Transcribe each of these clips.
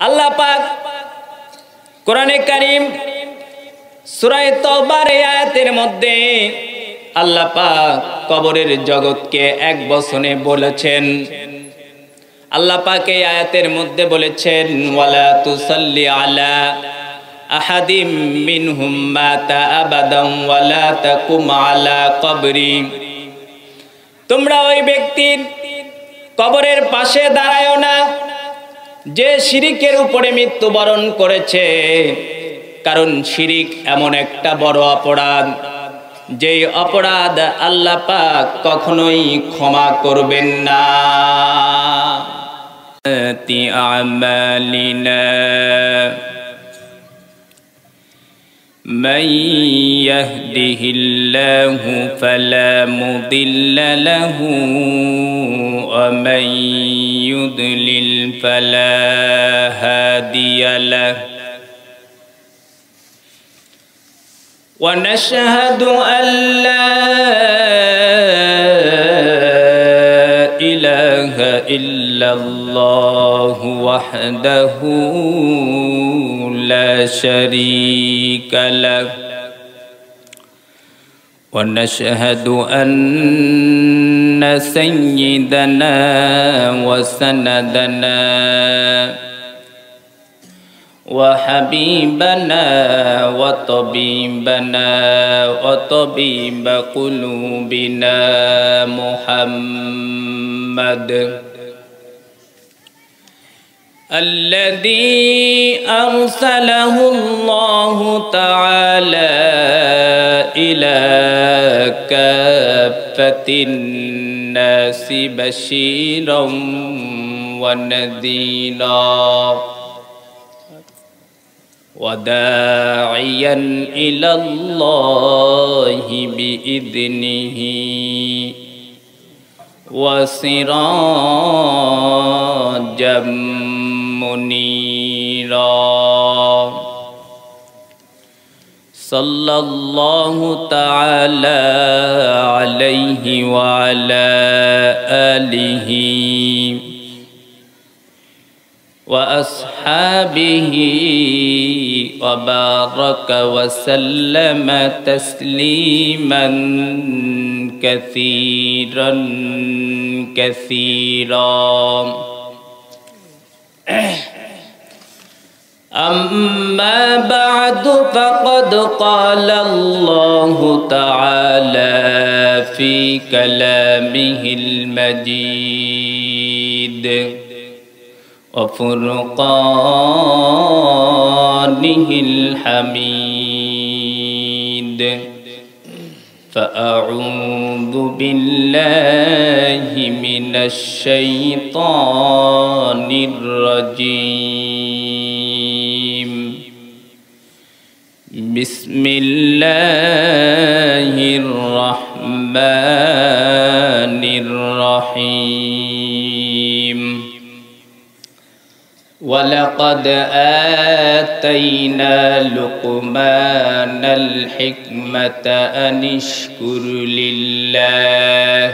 আল্লাহ পাক কোরআনে কারীম সূরা তাওবার এই আয়াতের মধ্যে আল্লাহ পাক কবরের জগৎকে এক বচনে বলেছেন। আল্লাহ পাক এই আয়াতের মধ্যে বলেছেন, ওয়ালা তুসাল্লি আলা আহাদিম মিনহুম মাতা আবাদান ওয়ালা তাকুম আলা কবরি। তোমরা ওই ব্যক্তির কবরের পাশে দাঁড়ায়ও না যে শিরিকের উপরে মৃত্যুবরণ করেছে, কারণ শিরিক এমন একটা বড় অপরাধ যেই অপরাধ আল্লাহ পাক কখনোই ক্ষমা করবেন না। আমালিনা من يهده الله فلا مضل له ومن يضلل فلا هادي له ونشهد أن لا إله إلا الله وحده لا شريك له ونشهد أن سيدنا وسندنا وحبيبنا وطبيبنا وطبيب قلوبنا محمد الذي أرسله الله تعالى إلى كافة الناس بشيرا ونذيرا وداعيا إلى الله بإذنه وسراجا منيرا صلى الله تعالى عليه وعلى آله وأصحابه وبارك وسلم تسليما كثيرا كثيرا أما بعد فقد قال الله تعالى في كلامه المجيد وفرقانه الحميد فأعوذ بالله من الشيطان الرجيم بسم الله الرحمن الرحيم ولقد آتينا لقمان الحكمة أن اشكر لله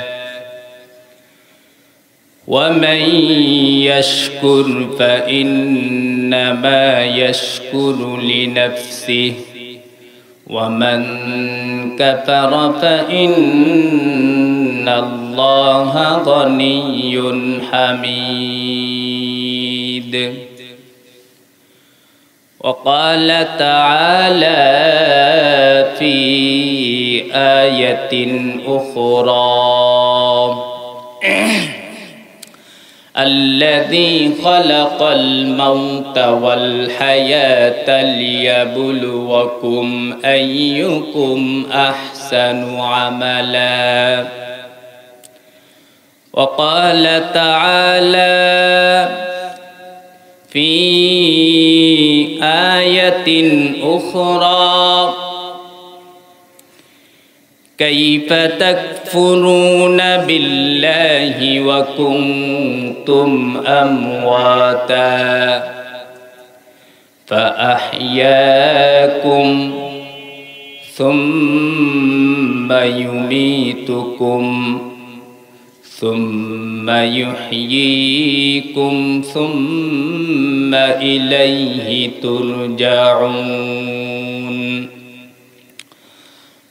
ومن يشكر فإنما يشكر لنفسه ومن كفر فإن الله غني حميد وقال تعالى في آية أخرى الذي خلق الموت والحياة ليبلوكم أيكم أحسن عملا وقال تعالى في آية أخرى كيف تكفرون بالله وكنتم أمواتا فأحياكم ثم يميتكم ثم يحييكم ثم إليه ترجعون.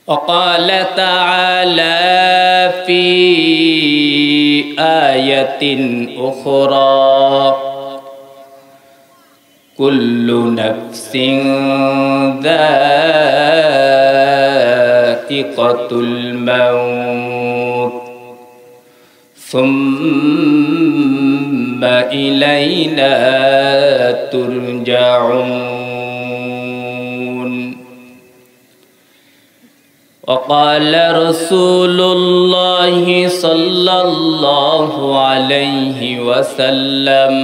وقال تعالى في آية أخرى: كل نفس ذائقة الموت ثم إلينا ترجعون. وقال رسول الله صلى الله عليه وسلم: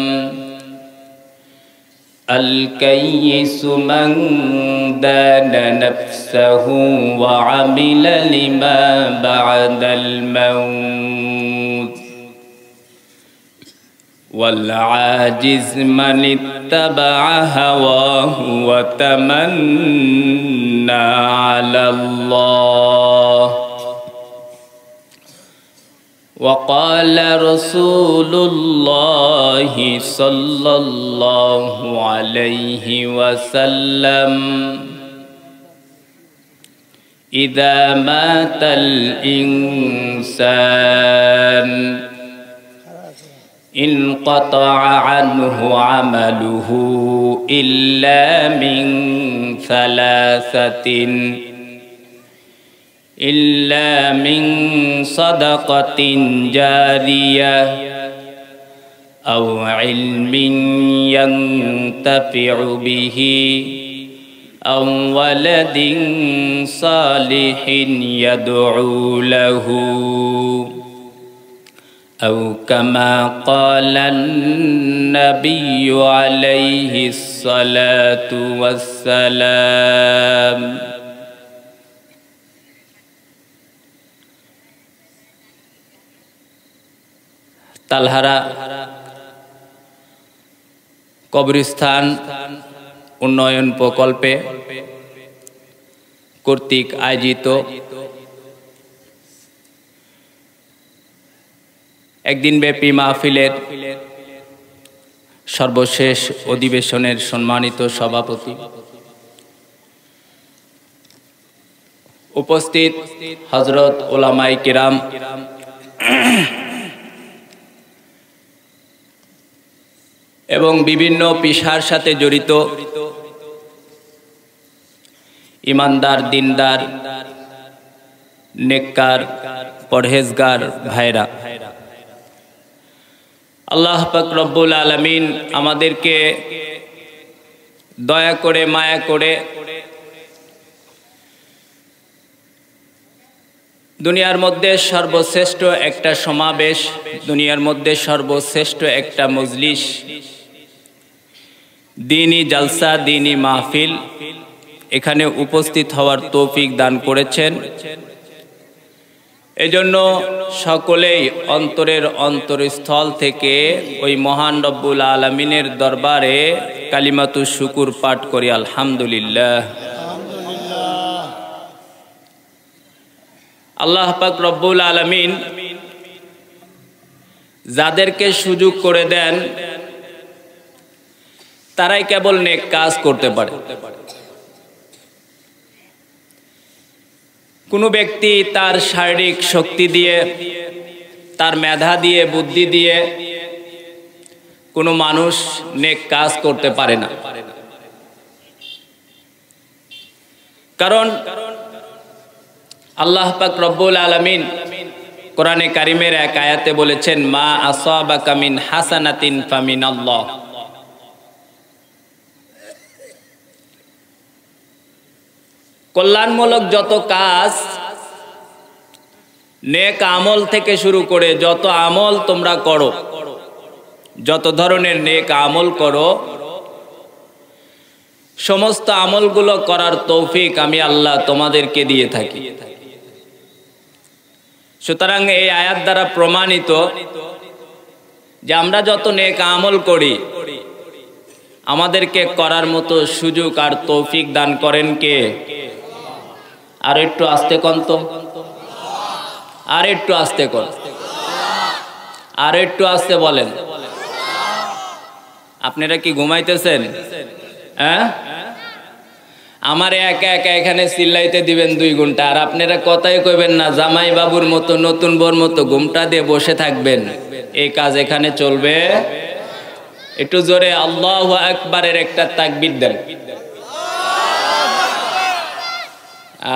الكيس من دان نفسه وعمل لما بعد الموت، والعاجز من اتبع هواه وتمنى على الله. وقال رسول الله صلى الله عليه وسلم: إذا مات الإنسان انقطع عنه عمله إلا من ثلاثة: إلا من صدقة جارية أو علم ينتفع به أو ولد صالح يدعو له، أو كما قال النبي عليه الصلاة والسلام. তালহারা কবরস্থান উন্নয়ন প্রকল্পে কর্তৃক আয়োজিত একদিনব্যাপী মাহফিলের সর্বশেষ অধিবেশনের সম্মানিত সভাপতি, উপস্থিত হযরত উলামায়ে কিরাম, এবং বিভিন্ন পেশার সাথে জড়িত ইমানদার, দিনদার, নেককার, পরহেজগার ভাইরা, আল্লাহ পাক রব্বুল আলামিন আমাদেরকে দয়া করে, মায়া করে দুনিয়ার মধ্যে সর্বশ্রেষ্ঠ একটা সমাবেশ, দুনিয়ার মধ্যে সর্বশ্রেষ্ঠ একটা মজলিস, দ্বীনি জালসা, দ্বীনি মাহফিল এখানে উপস্থিত হওয়ার তৌফিক দান করেছেন। এজন্য সকলেই অন্তরের অন্তরস্থল থেকে ওই মহান রব্বুল আলামিনের দরবারে কালিমাতু শুকুর পাঠ করি, আলহামদুলিল্লাহ। আল্লাহ পাক রব্বুল আলামিন যাদেরকে সুযোগ করে দেন তারাই কেবল নেক কাজ করতে পারে। কোনো ব্যক্তি তার শারীরিক শক্তি দিয়ে, তার মেধা দিয়ে, বুদ্ধি দিয়ে কোনো মানুষ নেক কাজ করতে পারে না। কারণ আল্লাহ পাক রব্বুল আলামিন কোরআনে কারিমের এক আয়াতে বলেছেন, মা আসাবাকা মিন হাসানাতিন ফামিনাল্লাহ। কল্যাণমূলক যত কাজ, নেক আমল থেকে শুরু করে যত আমল তোমরা করো, যত ধরনের নেক আমল করো, সমস্ত আমলগুলো করার তৌফিক আমি আল্লাহ তোমাদেরকে দিয়ে থাকি। সুতরাং এই আয়াত দ্বারা প্রমাণিত যে আমরা যত নেক আমল করি আমাদেরকে করার মতো সুযোগ আর তৌফিক দান করেন কে? আর একটু আস্তে কন তো, আর একটু আস্তে কর। আর একটু আস্তে বলেন। আপনারা কি ঘুমাইতেছেন? হ্যাঁ, আমার একা একা এখানে চিল্লাইতে দিবেন 2 ঘন্টা, আর আপনারা কথাই কইবেন না, জামাই বাবুর মতো নতুন বোর মতো ঘুমটা দিয়ে বসে থাকবেন। এই কাজ এখানে চলবে? একটু জোরে আল্লাহু আকবারের একটা তাকবীর দেন।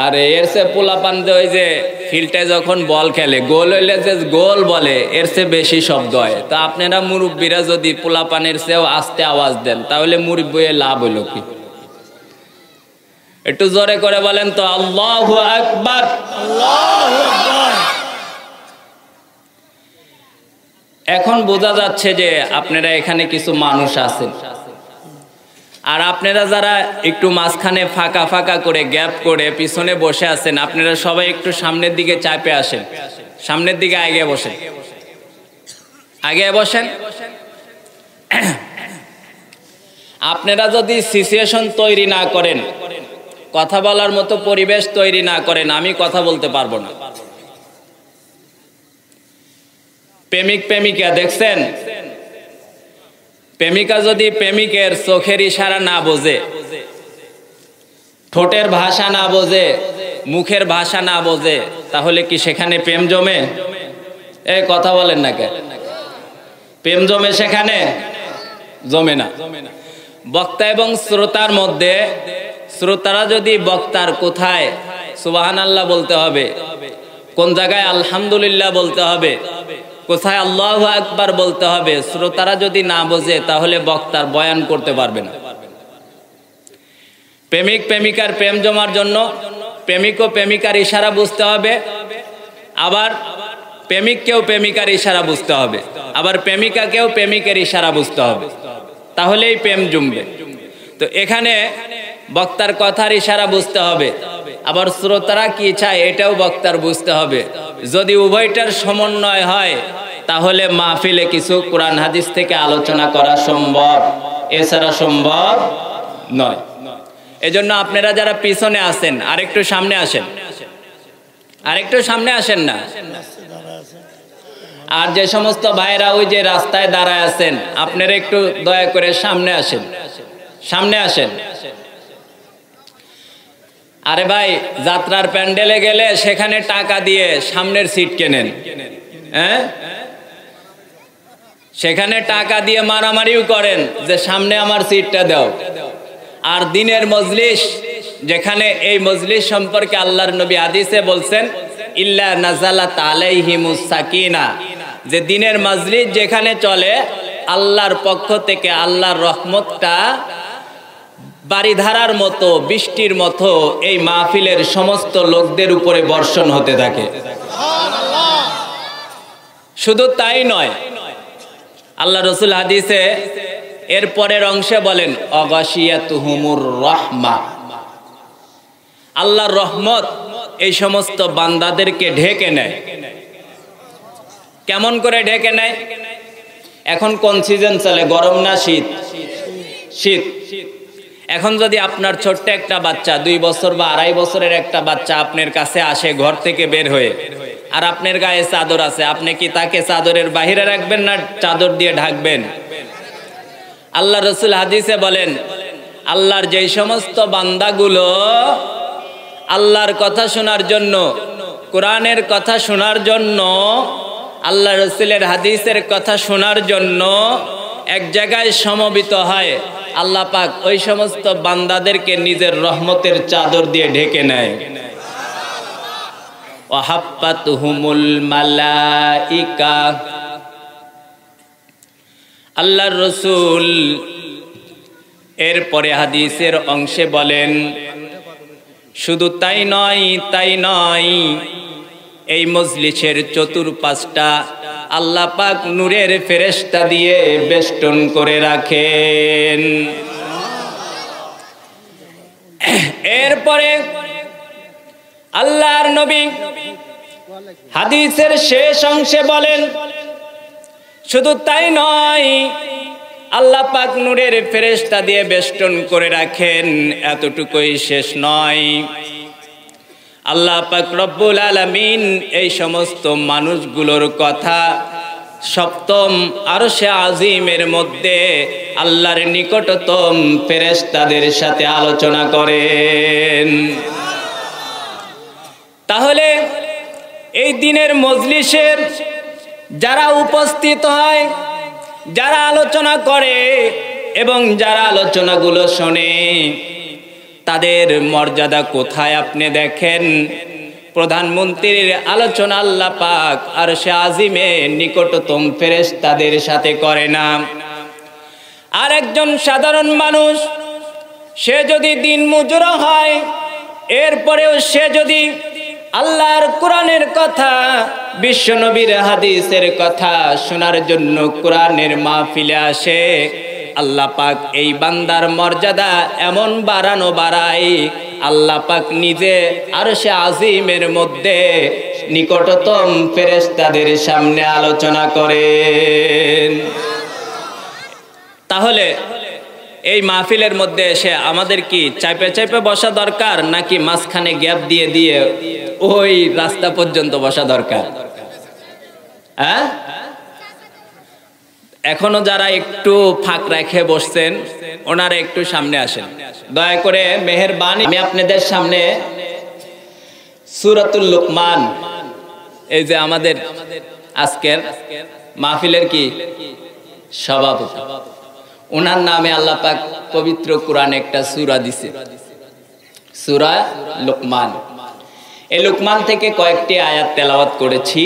আর এর সে পোলাপান ওই যে ফিল্ডে যখন বল খেলে, গোল হইলে যে গোল বলে, এর চেয়ে বেশি শব্দ হয়। তো আপনারা মুরব্বীরা যদি পোলাপানের চেয়েও আস্তে আওয়াজ দেন, তাহলে মুরব্বীর লাভ হইল কি? একটু জোরে করে বলেন তো, আল্লাহু আকবার। এখন বোঝা যাচ্ছে যে আপনারা এখানে কিছু মানুষ আছেন, আর আপনারা যারা একটু মাঝখানে ফাঁকা ফাঁকা করে গ্যাপ করে পিছনে বসে আছেন, আপনারা সবাই একটু সামনের দিকে চাপে আসেন, সামনের দিকে আগে বসেন, আগে বসেন। আপনারা যদি সিচুয়েশন তৈরি না করেন, কথা বলার মতো পরিবেশ তৈরি না করেন, আমি কথা বলতে পারবো না। প্রেমিক প্রেমিকা দেখছেন, প্রেমিকা যদি প্রেমিকের চোখের ইশারা না বোঝে, ঠোঁটের ভাষা না বোঝে, মুখের ভাষা না বোঝে, তাহলে কি সেখানে প্রেম জমে? এই কথা বলেন না কে? প্রেম জমে সেখানে? জমে না। বক্তা এবং শ্রোতার মধ্যে, শ্রোতারা যদি বক্তার কোথায় সুবহানাল্লাহ বলতে হবে, কোন জায়গায় আলহামদুলিল্লাহ বলতে হবে, কোথায় আল্লাহু আকবার বলতে হবে, শ্রোতারা যদি না বোঝে, তাহলে বক্তার বয়ান করতে পারবে না। প্রেমিক প্রেমিকার প্রেম জমার জন্য প্রেমিক ও প্রেমিকার ইশারা বুঝতে হবে, আবার প্রেমিককেও প্রেমিকার ইশারা বুঝতে হবে, আবার প্রেমিকাকেও প্রেমিকের ইশারা বুঝতে হবে, তাহলেই প্রেম জমবে। তো এখানে বক্তার কথার ইশারা বুঝতে হবে, আবার শ্রোতারা কি চায় এটাও বক্তার বুঝতে হবে। যদি উভয়টার সমন্বয় হয়, তাহলে মাহফিলে কিছু কোরআন হাদিস থেকে আলোচনা করা সম্ভব, এছাড়া সম্ভব নয়। এজন্য আপনারা যারা পিছনে আছেন, আরেকটু সামনে আসেন, আরেকটু সামনে আসেন না। আর যে সমস্ত ভাইরা ওই যে রাস্তায় দাঁড়ায় আছেন, আপনারা একটু দয়া করে সামনে আসেন, সামনে আসেন। আরে ভাই, যাত্রার প্যান্ডেলে গেলে সেখানে টাকা দিয়ে সামনের সিট কেনেন, হ্যাঁ, সেখানে টাকা দিয়ে মারামারিও করেন যে সামনে আমার সিটটা দাও। আর দিনের মজলিস, যেখানে এই মজলিস সম্পর্কে আল্লাহর নবী হাদিসে বলছেন, ইল্লা নাজালাত আলাইহিমুস সাকিনা, যে দিনের মজলিস যেখানে চলে, আল্লাহর পক্ষ থেকে আল্লাহর রহমতটা বারিধারার মতো, বৃষ্টির মতো এই মাহফিলের সমস্ত লোকদের উপরে বর্ষণ হতে থাকে। শুধু তাই নয়, আল্লাহ রসুল হাদিসে এর পরের অংশে বলেন, অগাশিয়াতুহুমুর রাহমা, আল্লাহর রহমত এই সমস্ত বান্দাদেরকে ঢেকে নেয়। কেমন করে ঢেকে নেয়? এখন কোন সিজন চলে, গরম না শীত? শীত। এখন যদি আপনার ছোট্ট একটা বাচ্চা, 2 বছর বা 2.5 বছরের একটা বাচ্চা আপনার কাছে আসে ঘর থেকে বের হয়ে, আর আপনার গায়ে চাদর আছে, আপনি কি তাকে চাদরের বাহিরে রাখবেন না চাদর দিয়ে ঢাকবেন? আল্লাহ রসুল হাদিসে বলেন, আল্লাহর যেই সমস্ত বান্দাগুলো আল্লাহর কথা শোনার জন্য, কোরআনের কথা শোনার জন্য, আল্লাহ রসুলের হাদিসের কথা শোনার জন্য এক জায়গায় সমবেত হয়, আল্লাহ পাক ওই সমস্ত বান্দাদেরকে নিজের রহমতের চাদর দিয়ে ঢেকে নেয়। ওয়াহাব্বাতুহুমুল মালাইকা, আল্লাহর রসুল এরপরে হাদিসের অংশে বলেন, শুধু তাই নয়, তাই নয়, এই মজলিসের চতুর্পাশটা আল্লাহ পাক নূরের ফেরেশতা দিয়ে বেষ্টন করে রাখেন। এরপরে আল্লাহর নবী হাদিসের শেষ অংশে বলেন, শুধু তাই নয়, আল্লাহ পাক নূরের ফেরেশতা দিয়ে বেষ্টন করে রাখেন, এতটুকুই শেষ নয়, আল্লাহ পাক রব্বুল আলামিন এই সমস্ত মানুষগুলোর কথা সপ্তম আরশে আজিমের মধ্যে আল্লাহর নিকটতম ফেরেশতাদের সাথে আলোচনা করেন। তাহলে এই দিনের মজলিসের যারা উপস্থিত হয়, যারা আলোচনা করে এবং যারা আলোচনাগুলো শোনে, তাদের মর্যাদা কোথায় আপনি দেখেন। প্রধানমন্ত্রীর আলোচনা আল্লাহ পাক আরশে আজিমে নিকটতম ফেরেশতাদের সাথে করে না। আর একজন সাধারণ মানুষ, সে যদি দিন মজুর হয়, এরপরেও সে যদি আল্লাহর কোরআনের কথা, বিশ্বনবীর হাদিসের কথা শোনার জন্য কোরআনের মাহফিলে আসে, আল্লাহ পাক এই বান্দার মর্যাদা এমন বাড়ায়, আল্লাহ পাক নিজে আরশে আজিমের মধ্যে নিকটতম ফেরেশতাদের সামনে আলোচনা করেন। তাহলে এই মাহফিলের মধ্যে এসে আমাদের কি চাইপে চাইপে বসা দরকার, নাকি মাঝখানে গ্যাপ দিয়ে দিয়ে ওই রাস্তা পর্যন্ত বসা দরকার? হ্যাঁ, এখনো যারা একটু ফাঁক রেখে বসছেন ওনারা একটু সামনে আসেন দয়া করে, মেহেরবানি। আমি আপনাদের সামনে সূরাতুল লুকমান, এই যে আমাদের আজকের মাহফিলের কি সভাপতি, ওনার নামে আল্লাহ পাক পবিত্র কোরআনে একটা সূরা দিছে, সূরা লুকমান। এই লুকমান থেকে কয়েকটি আয়াত তেলাওয়াত করেছি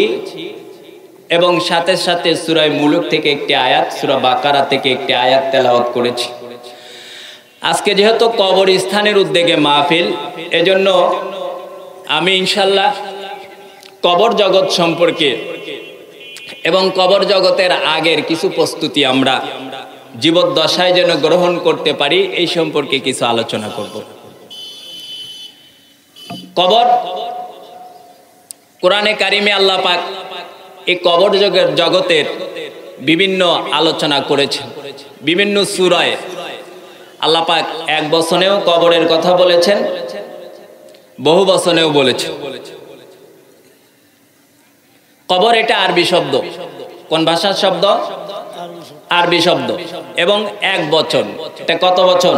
এবং সাথে সাথে সূরা মুলুক থেকে একটি আয়াত, সূরা বাকারা থেকে একটি আয়াত তেলাওয়াত করেছি। আজকে যেহেতু কবরস্থানের উদ্যোগে মাহফিল, এজন্য আমি ইনশাল্লাহ কবর জগৎ সম্পর্কে এবং কবর জগতের আগের কিছু প্রস্তুতি আমরা জীবদ্দশায় যেন গ্রহণ করতে পারি, এই সম্পর্কে কিছু আলোচনা করব। কবর, কোরআনে কারিমে আল্লাহ পাক এই কবর জগতের বিভিন্ন আলোচনা করেছেন, বিভিন্ন সূরায় আল্লাহ পাক এক বচনেও কবরের কথা বলেছেন, বহু বচনেও বলেছেন। কবর এটা আরবি শব্দ। কোন ভাষার শব্দ? আরবি শব্দ। এবং এক বচন। এটা কত বচন?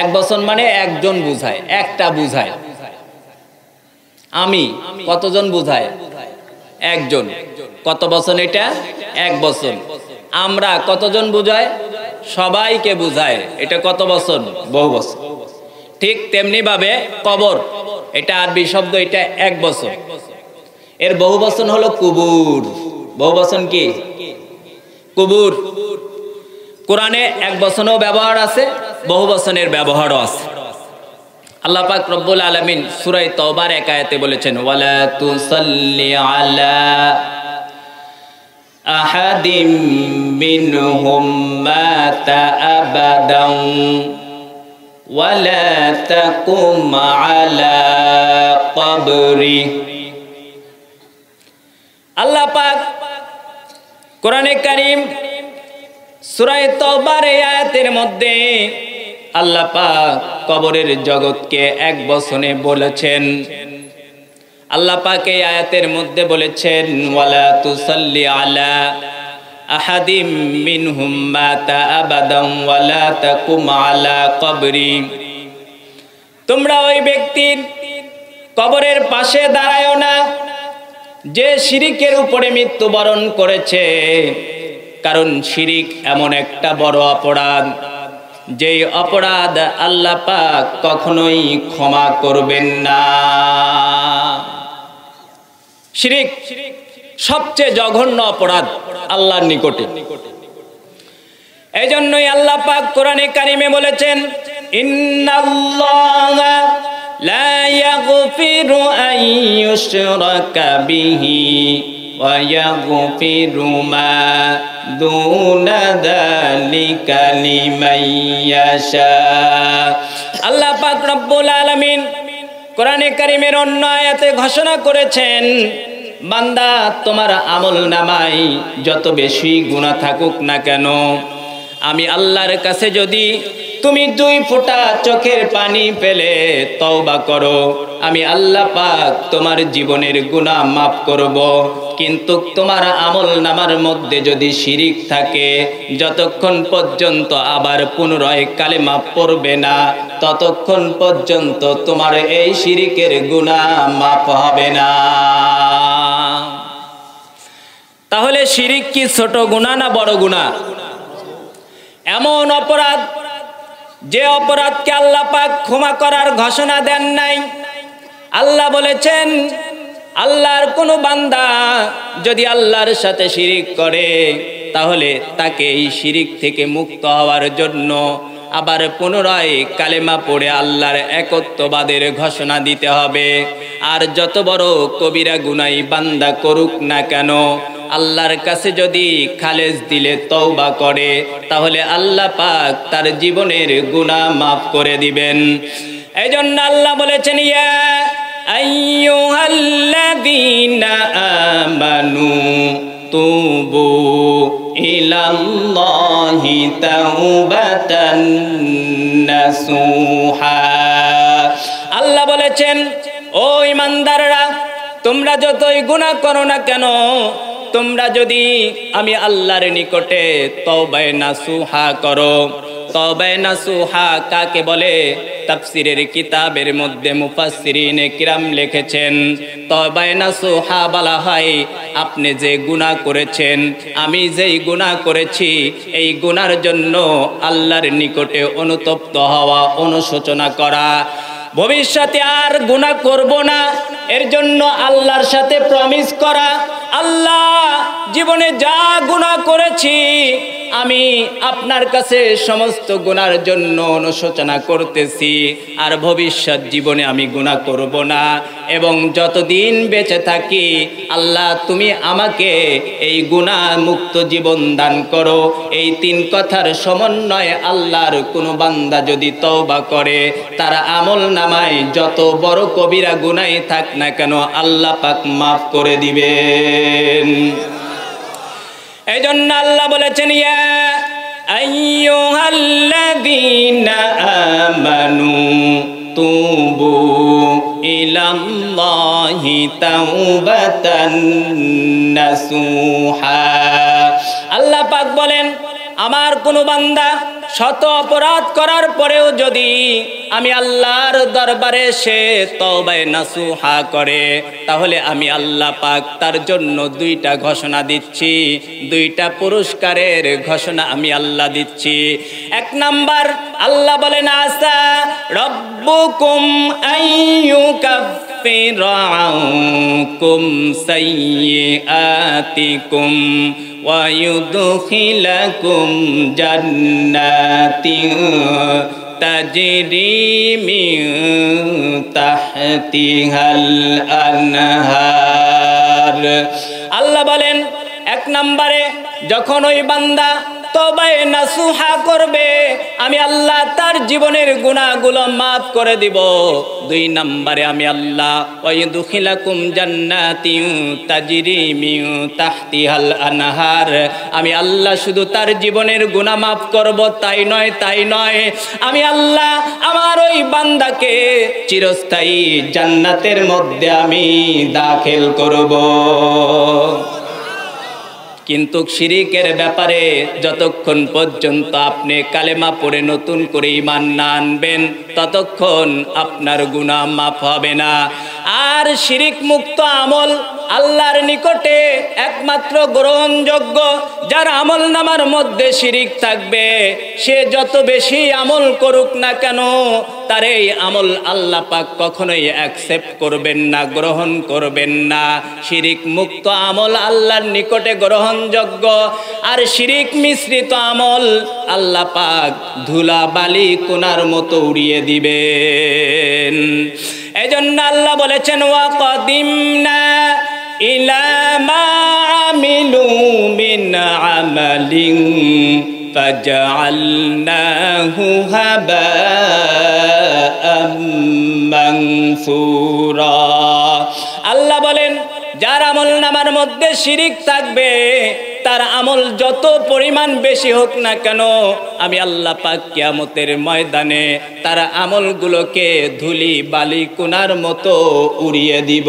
এক বচন মানে একজন বুঝায়, একটা বুঝায়। আমি কতজন বুঝায়? একজন। কত বচন এটা? এক বচন। আমরা কতজন বুঝায়? সবাইকে বুঝায়। এটা কত বচন? বহু বচন। ঠিক তেমনি ভাবে কবর, এটা আরবি শব্দ, এটা এক বচন। এর বহু বচন হলো কুবুর। বহু বচন কি? কুবুর। কোরআনে এক বচনেও ব্যবহার আছে, বহু বচনের ব্যবহারও আছে। আল্লাহ পাক রব্বুল আলামিন সূরা তাওবার এক আয়াতে বলেছেন, ওয়ালা তুসাল্লি আলা আহাদিম মিনহুম মাতা আবাদান ওয়ালা তাকুম আলা কবরি। আল্লাহ পাক কোরআনে কারীম সূরা তাওবার এই আয়াতের মধ্যে আল্লাহ পাক কবরের জগৎকে এক বচনে বলেছেন। আল্লাহ পাক এই আয়াতের মধ্যে বলেছেন, ওয়ালা তুসাল্লি আলা আহাদিম মিনহুম মাতা আবাদান ওয়ালা তাকুম আলা কবরি। তোমরা ওই ব্যক্তির কবরের পাশে দাঁড়ায়ও না যে শিরিকের উপরে মৃত্যুবরণ করেছে, কারণ শিরিক এমন একটা বড় অপরাধ, যেই অপরাধ আল্লাহ পাক কখনোই ক্ষমা করবেন না। শিরিক সবচেয়ে জঘন্য অপরাধ আল্লাহর নিকটে। এই জন্যই আল্লাহ পাক কোরআনে কারিমে বলেছেন, ইন্নাল্লাহা লা ইয়াগফিরু আন ইউশরাকা বিহি ওয়া ইয়াগফিরু মা দুনা যালিকা লিমান ইয়াশা। আল্লাহ পাক রব্বুল আলামিন কোরআনে কারিমের অন্য আয়াতে ঘোষণা করেছেন, বান্দা তোমার আমল নামায় যত বেশি গুনাহ থাকুক না কেন, আমি আল্লাহর কাছে যদি তুমি 2 ফোঁটা চোখের পানি ফেলে তওবা করো, আমি আল্লাহ পাক তোমার জীবনের গুনাহ মাফ করব। কিন্তু তোমার আমল নামার মধ্যে যদি শিরিক থাকে, যতক্ষণ পর্যন্ত আবার পুনরায় কালেমা পড়বে না, ততক্ষণ পর্যন্ত তোমার এই শিরিকের গুনাহ মাফ হবে না। তাহলে শিরিক কি ছোট গুনাহ না বড় গুনাহ? এমন অপরাধ যে অপরাধকে আল্লাহ পাক ক্ষমা করার ঘোষণা দেন নাই। আল্লাহ বলেছেন, আল্লাহর কোনো বান্দা যদি আল্লাহর সাথে শিরিক করে, তাহলে তাকে এই শিরিক থেকে মুক্ত হওয়ার জন্য আবার পুনরায় কালেমা পড়ে আল্লাহর একত্ববাদের ঘোষণা দিতে হবে। আর যত বড় কবিরা গুনাহ বান্দা করুক না কেন, আল্লাহর কাছে যদি খালেস দিলে তওবা করে, তাহলে আল্লাহ পাক তার জীবনের গুনাহ মাফ করে দিবেন। এইজন্য আল্লাহ বলেছেন, ইয়া আইয়ুহাল্লাযীনা আমানু তুবু ইলাল্লাহি তাওবাতান নাসুহা। আল্লাহ বলেছেন, ও ঈমানদাররা, তোমরা যতই গুনাহ করো না কেন, তোমরা যদি আমি আল্লাহর নিকটে তওবায়ে নাসুহা করো। তওবায়ে নাসুহা কাকে বলে? তাফসীরের কিতাবের মধ্যে মুফাসসিরিনে কিরাম লিখেছেন, তওবায়ে নাসুহা বলা হয় আপনি যে গুনাহ করেছেন, আমি যেই গুনাহ করেছি, এই গুনার জন্য আল্লাহর নিকটে অনুতপ্ত হওয়া, অনুশোচনা করা, ভবিষ্যতে আর গুনাহ করব না, এর জন্য আল্লাহর সাথে প্রমিস করা, আল্লাহ জীবনে যা গুনাহ করেছি আমি আপনার কাছে সমস্ত গুনার জন্য অনুশোচনা করতেছি, আর ভবিষ্যৎ জীবনে আমি গুনাহ করব না, এবং যতদিন বেঁচে থাকি আল্লাহ তুমি আমাকে এই গুনাহ মুক্ত জীবন দান করো। এই 3 কথার সমন্বয়ে আল্লাহর কোনো বান্দা যদি তওবা করে, তার আমল নামায় যত বড় কবিরা গুনাহই থাক না কেন আল্লাহ পাক মাফ করে দিবেন। এই জন্য আল্লাহ বলেছেন, ইয়া আইয়ুহাল্লাযীনা আমানু তুবু ইলাল্লাহি তাওবাতান নাসুহা। আল্লাহ পাক বলেন, আমার কোনো বান্দা শত অপরাধ করার পরেও যদি আমি আল্লাহর দরবারে সে তওবায়ে নাসুহা করে, তাহলে আমি আল্লাহ পাক তার জন্য 2টা ঘোষণা দিচ্ছি, 2টা পুরস্কারের ঘোষণা আমি আল্লাহ দিচ্ছি। 1 নাম্বার, আল্লাহ বলেন, আসা রব্বুকুম আইয়ুকাফিরা আনকুম সাইয়্যাতিকুম ওয়া ইউদখিলাকুম জান্নাতিন তাজরি মিন তাহতিহাল আনহার। আল্লাহ বলেন, 1 নম্বরে যখন ওই বান্দা তওবায়ে নাসুহা করবে, আমি আল্লাহ তার জীবনের গুনাহগুলো মাফ করে দিব। 2 নম্বরে আমি আল্লাহ ওয়াইদুখিলাকুম জান্নাতিন তাজরি মিন তাহতিহাল আনহার, আমি আল্লাহ শুধু তার জীবনের গুনাহ মাফ করব তাই নয়, আমি আল্লাহ আমার ওই বান্দাকে চিরস্থায়ী জান্নাতের মধ্যে আমি দাখিল করব। কিন্তু শিরিকের ব্যাপারে যতক্ষণ পর্যন্ত আপনি কালেমা পড়ে নতুন করে ঈমান না আনবেন, ততক্ষণ আপনার গুনাহ মাফ হবে না। আর শিরিক মুক্ত আমল আল্লাহর নিকটে একমাত্র গ্রহণযোগ্য, যার আমল নামার মধ্যে শিরিক থাকবে, সে যত বেশি আমল করুক না কেন, তার এই আমল আল্লাহ পাক কখনোই অ্যাকসেপ্ট করবেন না, গ্রহণ করবেন না। শিরিক মুক্ত আমল আল্লাহর নিকটে গ্রহণযোগ্য, আর শিরিক মিশ্রিত আমল আল্লাহ পাক ধুলা বালি কোনার মতো উড়িয়ে দিবেন। এজন্য আল্লাহ বলেছেন, ওয়া কাদিমনা ইলা মা আমিলু মিন আমালিন ফাজআলনাহু হাবাআম মানসুরা। আল্লাহ বলেন, যার আমল নামার মধ্যে শিরিক থাকবে তার আমল যত পরিমাণ বেশি হোক না কেন, আমি আল্লাহ পাক কিয়ামতের ময়দানে তার আমলগুলোকে ধুলি বালি কোনার মতো উড়িয়ে দিব।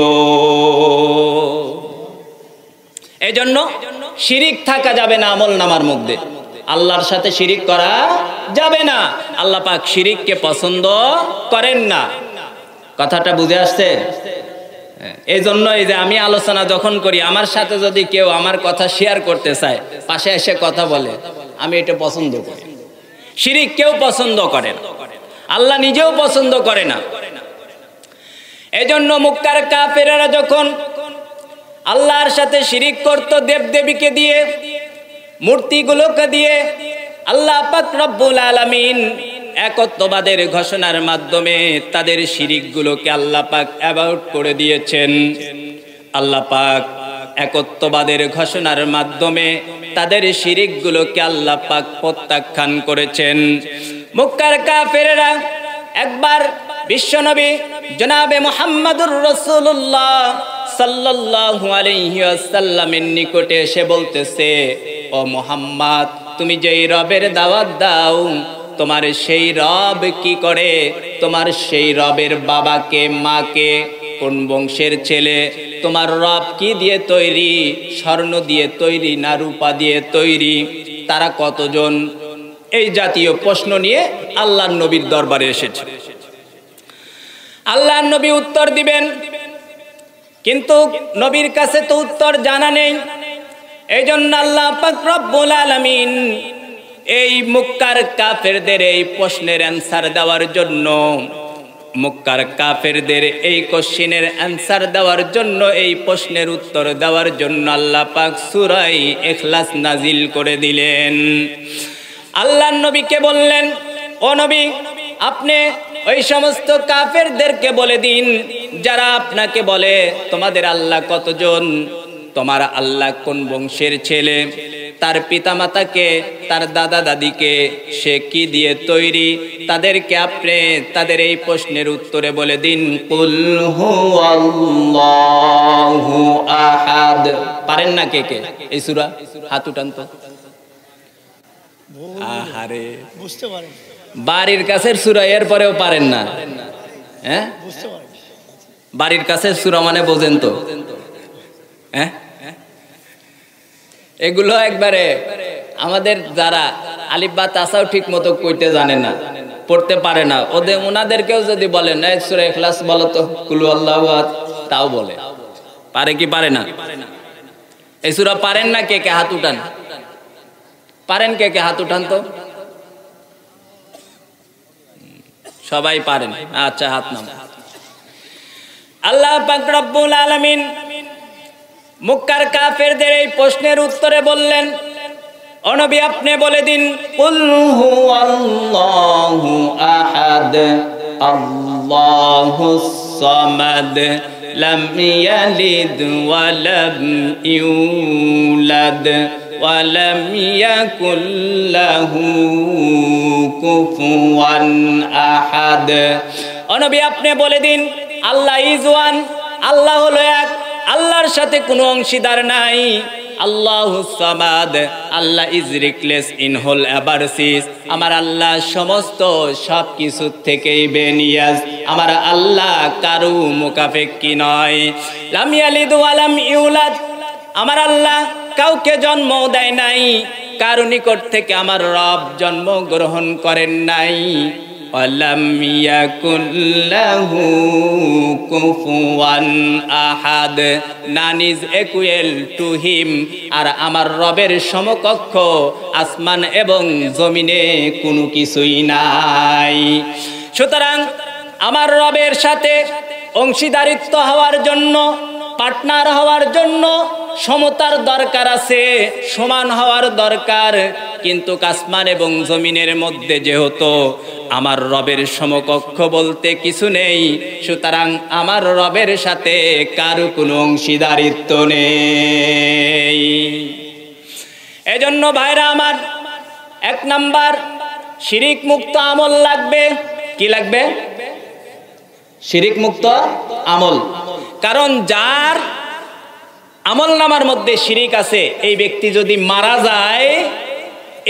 এজন্য শিরিক থাকা যাবে না আমল নামার মধ্যে, আল্লাহর সাথে শিরিক করা যাবে না। আল্লাহ পাক শিরিককে পছন্দ করেন না। কথাটা বুঝে আসছে? এই জন্য এই যে আমি আলোচনা যখন করি, আমার সাথে যদি কেউ আমার কথা শেয়ার করতে চায়, পাশে এসে কথা বলে, আমি এটা পছন্দ করি। শিরিক কেউ পছন্দ করে না, আল্লাহ নিজেও পছন্দ করে না। এই জন্য মক্কার কাফেরেরা যখন আল্লাহর সাথে শিরিক করত, দেবদেবীকে দিয়ে, মূর্তিগুলোকে দিয়ে, আল্লাহ পাক রব্বুল আলামিন একত্ববাদের ঘোষণার মাধ্যমে তাদের শিরিকগুলোকে আল্লাহ পাক অ্যাবাউট করে দিয়েছেন। আল্লাহ পাক একত্ববাদের ঘোষণার মাধ্যমে তাদের শিরিকগুলোকে আল্লাহ পাক প্রত্যাখ্যান করেছেন। মক্কার কাফেরেরা একবার বিশ্বনবী জনাবে মুহাম্মদুর রাসূলুল্লাহ সাল্লাল্লাহু আলাইহি ওয়াসাল্লামের নিকটে এসে বলতেছে, ও মুহাম্মদ, তুমি যেই রবের দাওয়াত দাও, তোমার সেই রব কি করে? তোমার সেই রবের বাবাকে, মাকে, কোন বংশের ছেলে? তোমার রব কি দিয়ে তৈরি? স্বর্ণ দিয়ে তৈরি না রূপা দিয়ে তৈরি? তারা কতজন? এই জাতীয় প্রশ্ন নিয়ে আল্লাহর নবীর দরবারে এসেছে। আল্লাহর নবী উত্তর দিবেন, কিন্তু নবীর কাছে তো উত্তর জানা নেই। এই জন্য আল্লাহ পাক রব্বুল আলামিন এই মক্কার কাফেরদের এই প্রশ্নের অ্যান্সার দেওয়ার জন্য, মক্কার কাফেরদের এই কোশ্চেনের অ্যান্সার দেওয়ার জন্য, এই প্রশ্নের উত্তর দেওয়ার জন্য আল্লাহ পাক সূরা ইখলাস নাজিল করে দিলেন। আল্লাহর নবীকে বললেন, ও নবী, আপনি ওই সমস্ত কাফেরদেরকে বলে দিন যারা আপনাকে বলে তোমাদের আল্লাহ কতজন, তোমার আল্লাহ কোন বংশের ছেলে, তার পিতামাতাকে, তার দাদা দাদিকে সে কি দিয়ে তৈরি, তাদেরকে আপনি তাদের এই প্রশ্নের উত্তরে বলে দিন, কুল হুয়াল্লাহু আহাদ। পারেন না কে কে এই সূরা? হাত উঠান তো। আহারে, বুঝতে পারেন, বাড়ির কাছের সূরা এরপরেও পারেন না? হ্যাঁ, বুঝতে পারেন, বাড়ির কাছের সূরা মানে বোঝেন তো? হ্যাঁ, এগুলো একবারে আমাদের যারা আলিফ বা তাসাও ঠিক মতো কইতে জানে না, পড়তে পারে না, ওনাদেরকেও যদি বলেন এই সূরা ইখলাস বলো তো, কুল আল্লাহু আহাদ, তাও বলে। পারে কি পারে না? এই সূরা পারেন না কে কে? হাত উঠান। পারেন কে কে? হাত উঠান তো। সবাই পারেন? আচ্ছা, হাত নাম। আল্লাহ পাক রব্বুল আলামিন মক্কার কাফেরদের এই প্রশ্নের উত্তরে বললেন, ও নবী, আপনি বলে দিন, কুল হুয়াল্লাহু আহাদ, আল্লাহুস সামাদ, লাম ইয়ালিদ ওয়া লাম ইউলাদ ওয়া লাম ইয়াকুল লাহু কুফুয়ান আহাদ। ও নবী, আপনি বলে দিন, আল্লাহ ইজ ওয়ান, আল্লাহ হলো এক, আল্লাহর সাথে কোনো অংশীদার নাই। আল্লাহুস সামাদ, আল্লাহ ইজ রিকলেস ইন হোল অ্যাবারসিস, আমার আল্লাহ সমস্ত সব কিছু থেকেই বেনিয়াজ, আমার আল্লাহ কারু মুকাফেক্কি নয়। লাম ইয়ালিদ ওয়া লাম ইউলাদ, আমার আল্লাহ কাউকে জন্ম দেয় নাই, কারো নিকট থেকে আমার রব জন্ম গ্রহণ করেন নাই। ওয়ালাম ইয়াকুল লাহু কুফুয়ান আহাদ, none is equal to him, আর আমার রবের সমকক্ষ আসমান এবং জমিনে কোনো কিছুই নাই। সুতরাং আমার রবের সাথে অংশীদারিত্ব হওয়ার জন্য, পার্টনার হওয়ার জন্য সমতার দরকার আছে, সমান হওয়ার দরকার। কিন্তু আসমান এবং জমিনের মধ্যে যেহেতু আমার রবের সমকক্ষ বলতে কিছু নেই, সুতরাং আমার রবের সাথে কারো কোনো অংশীদারিত্ব নেই। এজন্য ভাইরা আমার, এক নাম্বার শিরিক মুক্ত আমল লাগবে। কি লাগবে? শিরিক মুক্ত আমল। কারণ যার আমলনামার মধ্যে শিরিক আছে, এই ব্যক্তি যদি মারা যায়,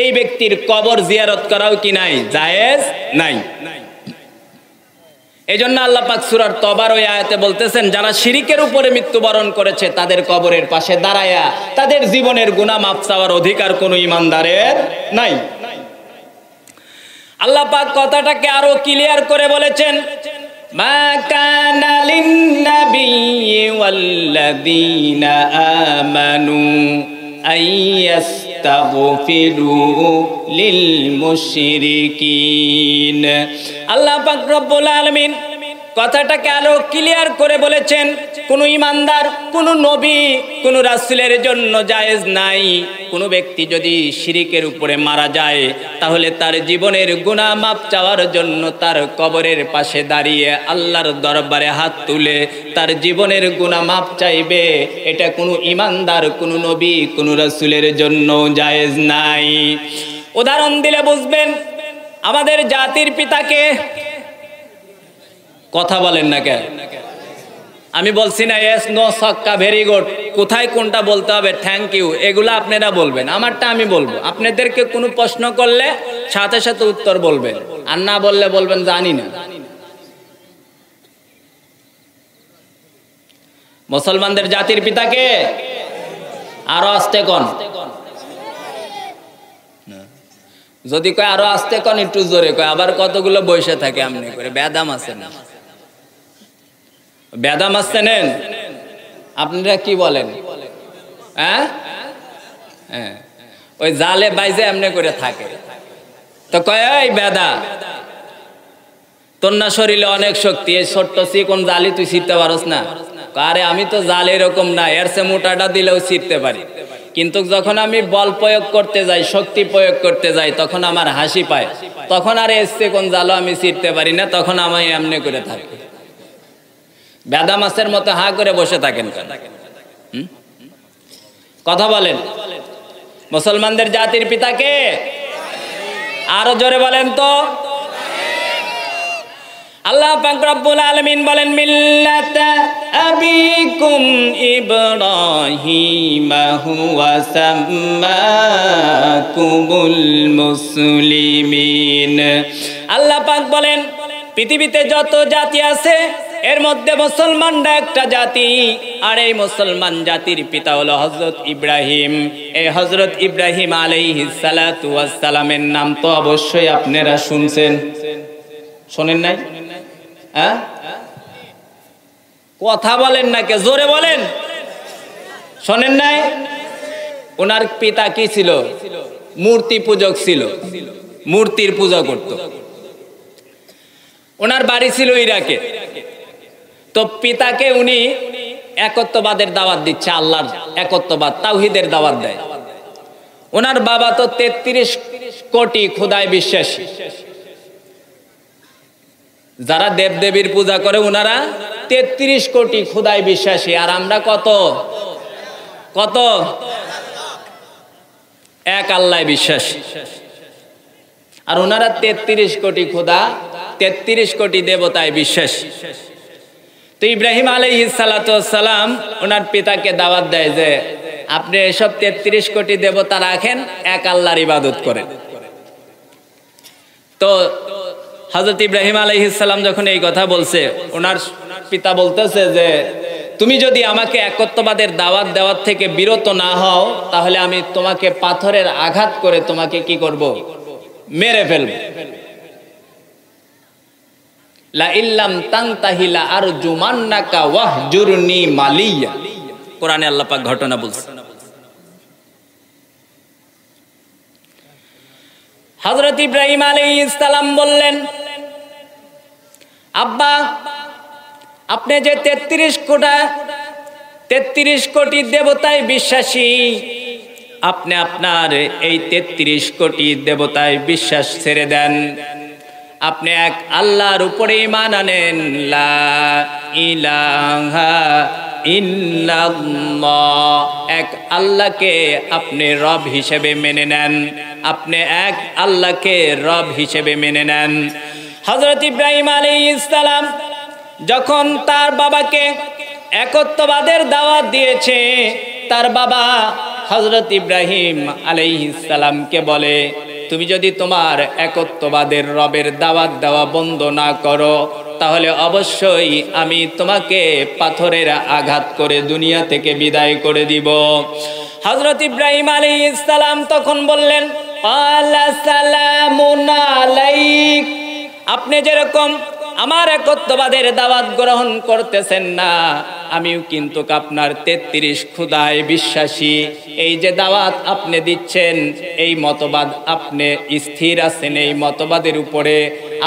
এই ব্যক্তির কবর জিয়ারত করাও কি নাই, জায়েজ নাই। এজন্য আল্লাহ পাক সূরা তবার ওই আয়াতে বলতেছেন, যারা শিরিকের উপরে মৃত্যুবরণ করেছে তাদের কবরের পাশে দাঁড়ায়া তাদের জীবনের গুনাহ মাফ চাওয়ার অধিকার কোনো ঈমানদারের নাই। আল্লাহ পাক কথাটাকে আরো ক্লিয়ার করে বলেছেন, মা কানা লিন-নাবিয়্যি ওয়াল্লাযীনা আমানু আইয়াস্তাগফিরু লিল মুশরিকিন। আল্লাহ পাক রব্বুল আলামিন কথাটাকে আরো ক্লিয়ার করে বলেছেন, কোন ঈমানদার, কোন নবী, কোন রাসূলের জন্য জায়েজ নাই, কোন ব্যক্তি যদি শিরিকের উপরে মারা যায় তাহলে তার জীবনের গুনাহ মাফ চাওয়ার জন্য তার কবরের পাশে দাঁড়িয়ে আল্লাহর দরবারে হাত তুলে তার জীবনের গুনাহ মাফ চাইবে, এটা কোন ঈমানদার, কোন নবী, কোন রাসূলের জন্য জায়েজ নাই। উদাহরণ দিলে বুঝবেন, আমাদের জাতির পিতাকে, কথা বলেন না কেন? আমি বলছি না এস নো সক্কা ভেরি গুড, কোথায় কোনটা বলতে হবে, থ্যাংক ইউ, এগুলো আপনারা বলবেন, আমারটা আমি বলবো। আপনাদেরকে কোনো প্রশ্ন করলে সাথে সাথে উত্তর বলবেন, আর না বললে বলবেন জানি না। মুসলমানদের জাতির পিতাকে আরো আস্তে কোন, যদি কয় আরো আস্তে কোন একটু জোরে কয়, আবার কতগুলো বসে থাকে আমনি করে, বেদাম আছে না, বেদাম আসছে নেন, আপনারা কি বলেন? হ্যাঁ, ওই জালে বাইজে এমনি করে থাকে, তো কয় এই বেদা, তোর না শরীরে অনেক শক্তি, এই ছোট্ট চিকন জালি তুই ছিঁড়তে পারস না? আরে আমি তো জাল এরকম না, এর সে মোটাটা দিলেও ছিঁড়তে পারি, কিন্তু যখন আমি বল প্রয়োগ করতে যাই, শক্তি প্রয়োগ করতে যাই, তখন আমার হাসি পায়, তখন আর এর চিকন জালও আমি ছিঁড়তে পারি না, তখন আমি এমনি করে থাকি। বেদা মাছের মতো হা করে বসে থাকেন কেন? কথা বলেন। মুসলমানদের জাতির পিতাকে আরো জোরে বলেন তো। আল্লাহ পাক রব্বুল আলামিন বলেন, মিল্লাতা আবিকুম ইব্রাহিম হুয়া সাম্মাকুমুল মুসলিমিন। আল্লাহ পাক বলেন, পৃথিবীতে যত জাতি আছে এর মধ্যে মুসলমানরা একটা জাতি, আর এই মুসলমান জাতির পিতা হলো হযরত ইব্রাহিম। এই হযরত ইব্রাহিম আলাইহিস সালাতু ওয়াস সালামের নাম তো অবশ্যই আপনারা শুনছেন, শোনেন নাই? হ্যাঁ, কথা বলেন না কে, জোরে বলেন, শোনেন নাই? ওনার পিতা কি ছিল? মূর্তি পূজক ছিল, মূর্তির পূজা করত। ওনার বাড়ি ছিল ইরাকে। তো পিতাকে উনি একত্ববাদের দাওয়াত দিচ্ছে, আল্লাহর একত্ববাদ, তাওহীদের দাওয়াত দেয়। ওনার বাবা তো 33 কোটি খোদায় বিশ্বাসী, যারা দেবদেবীর পূজা করে ওনারা 33 কোটি খোদায় বিশ্বাসী, আর আমরা কত কত? এক আল্লাহয় বিশ্বাসী। আর ওনারা 33 কোটি খোদা, 33 কোটি দেবতায় বিশ্বাসী। তো ইব্রাহিম আলাইহিস সালাতু ওয়াস সালাম ওনার পিতাকে দাওয়াত দেয় যে আপনি এসব 33 কোটি দেবতা রাখেন, এক আল্লাহর ইবাদত করেন। তো হযরত ইব্রাহিম আলাইহিস সালাম যখন এই কথা বলছে, ওনার পিতা বলতেছে যে তুমি যদি আমাকে একত্ববাদের দাওয়াত দেওয়ার থেকে বিরত না হও, তাহলে আমি তোমাকে পাথরের আঘাত করে তোমাকে কি করব? মেরে ফেলব। লা ইল্লাম তানতাহি লা আরজুমান্নাকা ওয়াহজুরনি মালিয়া, কোরআনে আল্লাহ পাক ঘটনা বলছে। হযরত ইব্রাহিম আলাইহিস সালাম বললেন, আব্বা আপনি যে 33 কোটি দেবতায় বিশ্বাসী, আপনি আপনার এই 33 কোটি দেবতায় বিশ্বাস ছেড়ে দেন, আপনি এক আল্লাহর উপরে ঈমান আনেন, লা ইলাহা ইল্লাল্লাহ, এক আল্লাহকে আপনি রব হিসেবে মেনে নেন, আপনি এক আল্লাহকে রব হিসেবে মেনে নেন। হযরত ইব্রাহিম আলাইহিস সালাম যখন তার বাবাকে একত্ববাদের দাওয়াত দিয়েছে, তার বাবা হযরত ইব্রাহিম আলাইহিস সালামকে বলে, তুমি যদি তোমার একত্ববাদের রবের দাওয়াত দেওয়া বন্ধ না করো, তাহলে অবশ্যই আমি তোমাকে পাথরের আঘাত করে দুনিয়া থেকে বিদায় করে দিব। হযরত ইব্রাহিম আলাইহিস সালাম তখন বললেন, আলা সালামুন আলাইক, আপনি যেরকম আমার একত্ববাদের দাওয়াত গ্রহণ করতেছেন না, আমিও কিন্তু আপনার 33 খোদায় বিশ্বাসী। এই যে দাওয়াত আপনি দিচ্ছেন, এই মতবাদ আপনি স্থির আছেন এই মতবাদের উপরে,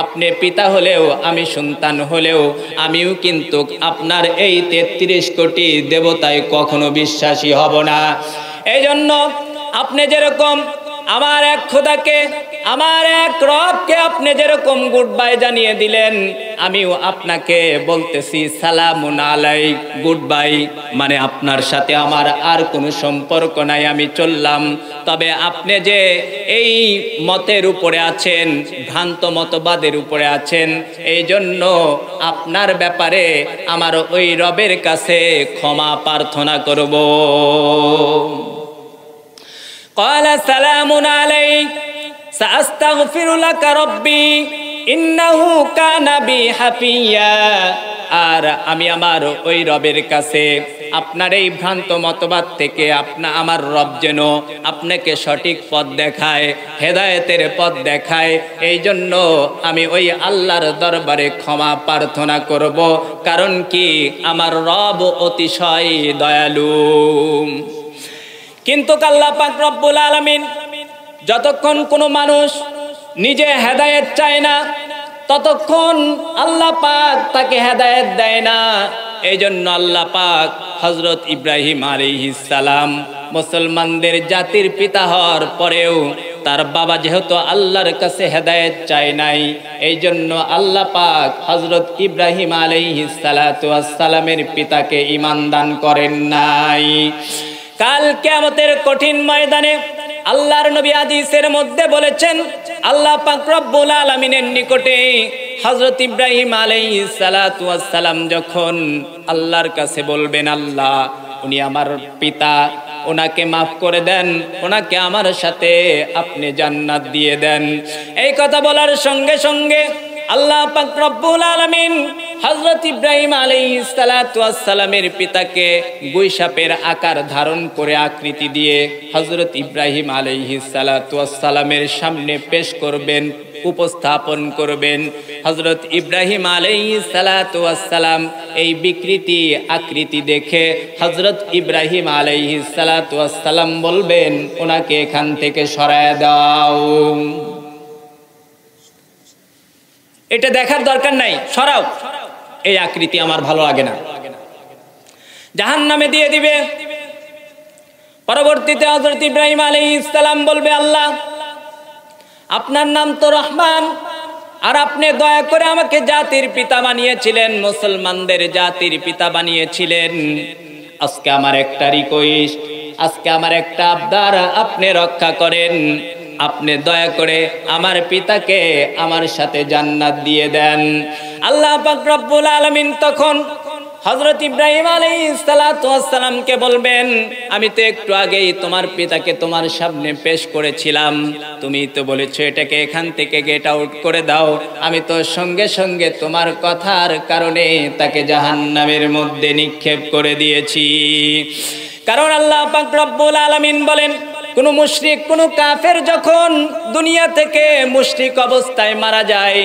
আপনি পিতা হলেও আমি সন্তান হলেও আমিও কিন্তু আপনার এই 33 কোটি দেবতায় কখনো বিশ্বাসী হব না। এই জন্য আপনি যেরকম আমার এক খোদাকে, আমার এক রবকে আপনি যেরকম গুড বাই জানিয়ে দিলেন, আমিও আপনাকে বলতেছি সালামুন আলাইক, গুড বাই, মানে আপনার সাথে আমার আর কোনো সম্পর্ক নাই, আমি চললাম। তবে আপনি যে এই মতের উপরে আছেন, ভ্রান্ত মতবাদের উপরে আছেন, এই জন্য আপনার ব্যাপারে আমার ওই রবের কাছে ক্ষমা প্রার্থনা করব। قال سلام عليك سأستغفر لك ربي إنه كان بي حفيا। আর আমি আমার ওই রবের কাছে আপনার এই ভ্রান্ত মতবাদ থেকে আমার রব যেন আপনাকে সঠিক পথ দেখায়, হেদায়েতের পথ দেখায়, এই জন্য আমি ওই আল্লাহর দরবারে ক্ষমা প্রার্থনা করব। কারণ কি, আমার রব অতিশয় দয়ালু। কিন্তু আল্লাহ পাক রব্বুল আলামিন যতক্ষণ কোনো মানুষ নিজে হেদায়েত চায় না, ততক্ষণ আল্লাহ পাক তাকে হেদায়েত দেয় না। এই জন্য আল্লাহ পাক হযরত ইব্রাহিম আলাইহিস সালাম মুসলমানদের জাতির পিতা হওয়ার পরেও তার বাবা যেহেতু আল্লাহর কাছে হেদায়েত চায় নাই, এই জন্য আল্লাহ পাক হযরত ইব্রাহিম আলাইহিস সালাতু ওয়াস সালামের পিতাকে ঈমান দান করেন নাই। কাল কিয়ামতের কঠিন ময়দানে আল্লাহর নবী হাদিসের মধ্যে বলেছেন, আল্লাহ পাক রব্বুল আলামিনের নিকটে হযরত ইব্রাহিম আলাইহিস সালাতু ওয়াস সালাম যখন আল্লাহর কাছে বলবেন, আল্লাহ উনি আমার পিতা, ওনাকে মাফ করে দেন, ওনাকে আমার সাথে আপনি জান্নাত দিয়ে দেন। এই কথা বলার সঙ্গে সঙ্গে আল্লাহ পাক রব্বুল আলামিন হযরত ইব্রাহিম আলাইহিস সালাতু ওয়াস সালামের পিতাকে গুইসাপের আকার ধারণ করে আকৃতি দিয়ে হযরত ইব্রাহিম আলাইহিস সালাতু ওয়াস সালামের সামনে পেশ করবেন, উপস্থাপন করবেন। হযরত ইব্রাহিম আলাইহিস সালাতু ওয়াস সালাম এই বিকৃতি আকৃতি দেখে হযরত ইব্রাহিম আলাইহিস সালাতু ওয়াস সালাম বলবেন, ওনাকে এখান থেকে সরায় দাও, এটা দেখার দরকার নাই, সরাও, এই আকৃতি আমার ভালো লাগে না, জাহান্নামে দিয়ে দিবে। পরবর্তীতে হযরত ইব্রাহিম আলাইহিস সালাম বলবে, আল্লাহ আপনার নাম তো রহমান, আর আপনি দয়া করে আমাকে জাতির পিতা বানিয়েছিলেন, মুসলমানদের জাতির পিতা বানিয়েছিলেন। আজকে আমার একটা রিকোয়েস্ট, আজকে আমার একটা আবদার আপনি রক্ষা করেন, আপনি দয়া করে আমার পিতাকে আমার সাথে জান্নাত দিয়ে দেন। আল্লাহ পাক রব্বুল আলামিন তখন হযরত ইব্রাহিম আলাইহিস সালাতু ওয়াস সালামকে বলবেন, আমি তো একটু আগেই তোমার পিতাকে তোমার সামনে পেশ করেছিলাম, তুমি তো বলেছো এটাকে এখান থেকে গেট আউট করে দাও, আমি তো সঙ্গে সঙ্গে তোমার কথার কারণে তাকে জাহান্নামের মধ্যে নিক্ষেপ করে দিয়েছি। কারণ আল্লাহ পাক রব্বুল আলামিন বলেন, কোন মুশরিক, কোন কাফের যখন দুনিয়া থেকে মুশরিক অবস্থায় মারা যায়,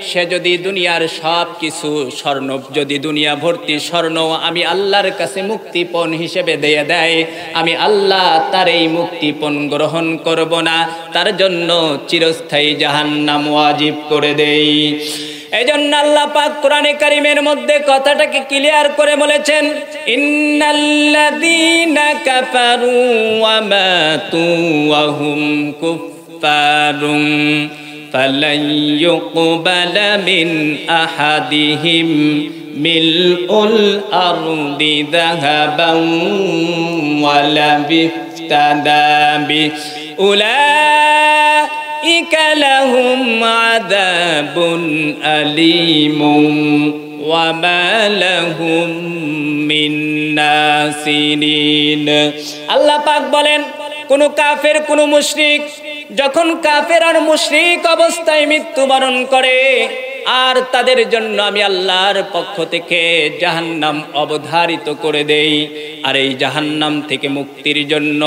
সে যদি দুনিয়ার সব কিছু স্বর্ণ, যদি দুনিয়া ভর্তি স্বর্ণ আমি আল্লাহর কাছে মুক্তিপণ হিসেবে দিয়ে দেয়, আমি আল্লাহ তার এই মুক্তিপণ গ্রহণ করব না, তার জন্য চিরস্থায়ী জাহান্নাম ওয়াজিব করে দেই। এই জন্য আল্লাহ পাক কোরআনে কারিমের মধ্যে কথাটাকে ক্লিয়ার করে বলেছেন, ইন্নাল্লাযীনা কাফারু ওয়া মাতু ওয়া হুম কুফফারুন ফালান ইউকবালা মিন আহাদিহিম মিলউল আরদি যাহাবান ওয়া লা বিফতাদা বি উলাইকা লাহুম আযাবুন আলীমুন ওয়া মা লাহুম মিন নাসিরিন। আল্লাহ পাক বলেন, কোন কাফের কোন মুশরিক যখন কাফের আর মুশরিক অবস্থায় মৃত্যুবরণ করে, আর তাদের জন্য আমি আল্লাহর পক্ষ থেকে জাহান্নাম অবধারিত করে দেই। আর এই জাহান্নাম থেকে মুক্তির জন্য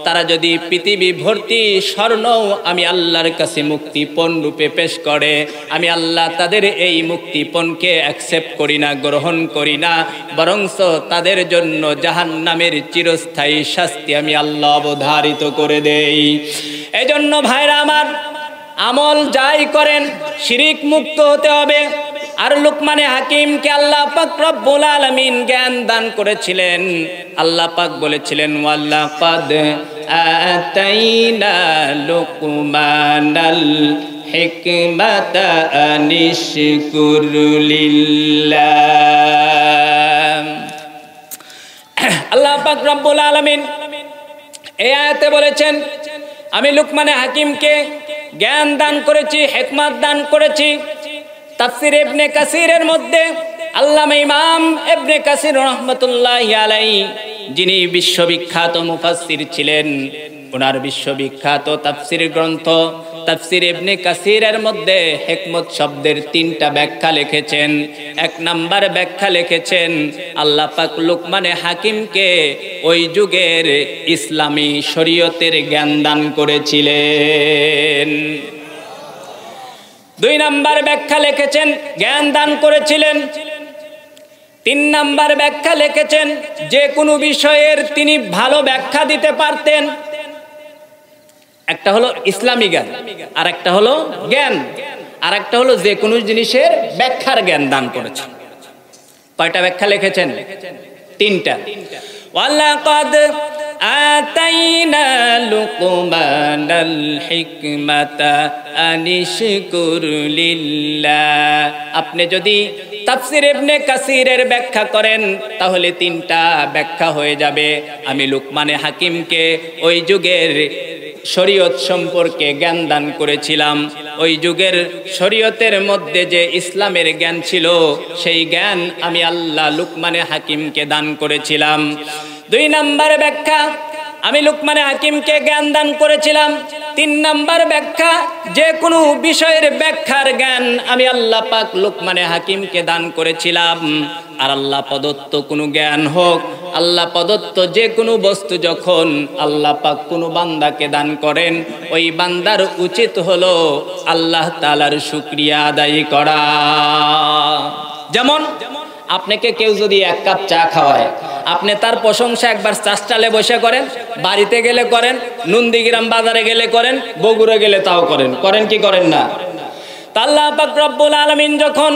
তারা যদি পৃথিবী ভর্তি স্বর্ণ আমি আল্লাহর কাছে মুক্তিপণ রূপে পেশ করে, আমি আল্লাহ তাদের এই মুক্তিপণকে অ্যাকসেপ্ট করি না, গ্রহণ করি না, বরঞ্চ তাদের জন্য জাহান্নামের চিরস্থায়ী শাস্তি আমি আল্লাহ অবধারিত করে দেই। এজন্য ভাইরা আমার, আমল যাই করেন শিরিক মুক্ত হতে হবে। আর লুকমানে হাকিমকে আল্লাহ পাক রব্বুল আলামিন জ্ঞান দান করেছিলেন। আল্লাহ পাক বলেছিলেন, ওয়ালাকাদ আতাইনা লুকমানাল হিকমাতা আনিশকুর লিল্লাহ। আল্লাহ পাক রব্বুল আলামিন এই আয়াতে বলেছেন, আমি লুকমানে হাকিমকে জ্ঞান দান করেছি, হিকমত দান করেছি। তাফসীর ইবনে কাসিরের মধ্যে আল্লামা ইমাম ইবনে কাসির রাহমাতুল্লাহি আলাইহি, যিনি বিশ্ববিখ্যাত মুফাসসির ছিলেন, ওনার বিশ্ববিখ্যাত তাফসীর গ্রন্থ তাফসীর ইবনে কাসিরের মধ্যে হিকমত শব্দের 3টা ব্যাখ্যা লিখেছেন। 1 নাম্বার ব্যাখ্যা লিখেছেন, আল্লাহ পাক লুকমানে হাকিমকে ওই যুগের ইসলামী শরীয়তের জ্ঞান দান করেছিলেন। 2 নাম্বার ব্যাখ্যা লিখেছেন, জ্ঞান দান করেছিলেন। 3 নাম্বার ব্যাখ্যা লিখেছেন, যে কোনো বিষয়ের তিনি ভালো ব্যাখ্যা দিতে পারতেন। একটা হলো ইসলামী জ্ঞান, আর একটা হলো জ্ঞান, আর একটা হলো যে কোনো জিনিসের ব্যাখ্যার জ্ঞান দান করেছেন। কয়টা ব্যাখ্যা লিখেছেন? 3টা। ওয়ালাকাদ আতাইনা লুকমানাল হিকমাতা আনিশকুর লিল্লাহ। আপনি যদি তাফসীর ইবনে কাসিরের ব্যাখ্যা করেন তাহলে 3টা ব্যাখ্যা হয়ে যাবে। আমি লুকমানে হাকিমকে ওই যুগের শরীয়ত সম্পর্কে জ্ঞান দান করেছিলাম। ওই যুগের শরীয়তের মধ্যে যে ইসলামের জ্ঞান ছিল, সেই জ্ঞান আমি আল্লাহ লুকমানে হাকিমকে দান করেছিলাম। 2 নাম্বার ব্যাখ্যা, আমি লুকমানে হাকিমকে জ্ঞান দান করেছিলাম। 3 নাম্বার ব্যাখ্যা, যে কোনো বিষয়ের ব্যাখ্যার জ্ঞান আমি আল্লাহ পাক লুকমানে হাকিমকে দান করেছিলাম। আর আল্লাহ প্রদত্ত কোনো জ্ঞান হোক, আল্লাহ প্রদত্ত যে কোনো বস্তু যখন আল্লাহ পাক কোনো বান্দাকে দান করেন, ওই বান্দার উচিত হলো আল্লাহ তাআলার শুকরিয়া আদায় করা। যেমন আপনাকে কেউ যদি 1 কাপ চা খাওয়ায়, আপনি তার প্রশংসা একবার চাষটালে বসে করেন, বাড়িতে গেলে করেন, নন্দীগ্রাম বাজারে গেলে করেন, বগুড়া গেলে তাও করেন। করেন কি করেন না? তা আল্লাহ পাক রব্বুল আলামিন যখন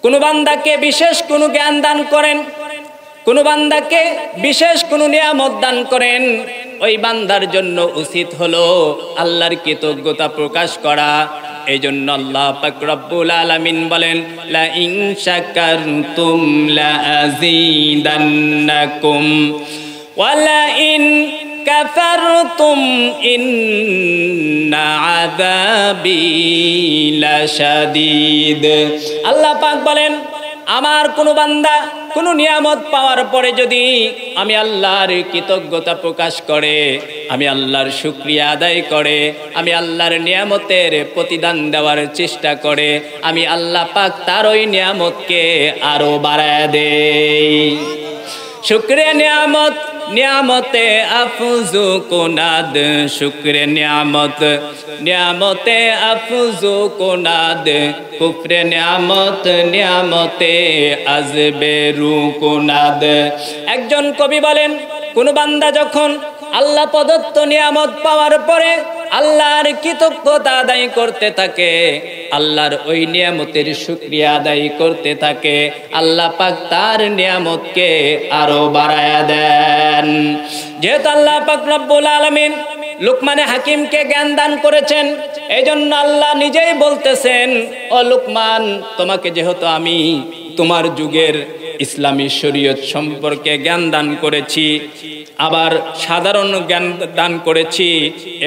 কোনো বান্দাকে বিশেষ কোনো জ্ঞান দান করেন, কোনো বান্দাকে বিশেষ কোনো নিয়ামত দান করেন, ওই বান্দার জন্য উচিত হলো আল্লাহর কৃতজ্ঞতা প্রকাশ করা। এই জন্য আল্লাহ পাক রব্বুল আলামিন বলেন, লা ইন শাকারতুম লা আযীদান্নাকুম ওয়া লা ইন কাফারতুম ইন্না আযাবি লাশাদীদ। আল্লাহ পাক বলেন, আমার কোনো বান্দা কোনো নিয়ামত পাওয়ার পরে যদি আমি আল্লাহর কৃতজ্ঞতা প্রকাশ করে, আমি আল্লাহর শুকরিয়া আদায় করে, আমি আল্লাহর নিয়ামতের প্রতিদান দেওয়ার চেষ্টা করে, আমি আল্লাহ পাক তার ওই নিয়ামতকে আরো বাড়ায় দেই। শুকরে নিয়ামত নিয়ামতে আফজু কোনাদ, শুকরে নিয়ামত নিয়ামতে আফজু কোনাদ, কুফরে নিয়ামত নিয়ামতে আজবেরু কোনাদ। একজন কবি বলেন, কোন বান্দা যখন আল্লাহ প্রদত্ত নিয়ামত পাওয়ার পরে আল্লাহর কৃতজ্ঞতা আদায় করতে থাকে, আল্লাহর ওই নিয়ামতের শুকরিয়া আদায় করতে থাকে, আল্লাহ পাক তার নিয়ামতকে আরো বাড়ায়া দেন। যেহেতু আল্লাহ পাক রব্বুল আলামিন লুকমানে হাকিমকে জ্ঞান দান করেছেন, এই জন্য আল্লাহ নিজেই বলতেছেন, ও লুকমান, তোমাকে যেহেতু আমি তোমার যুগের ইসলামী শরীয়ত সম্পর্কে জ্ঞান দান করেছি, আবার সাধারণ জ্ঞান দান করেছি,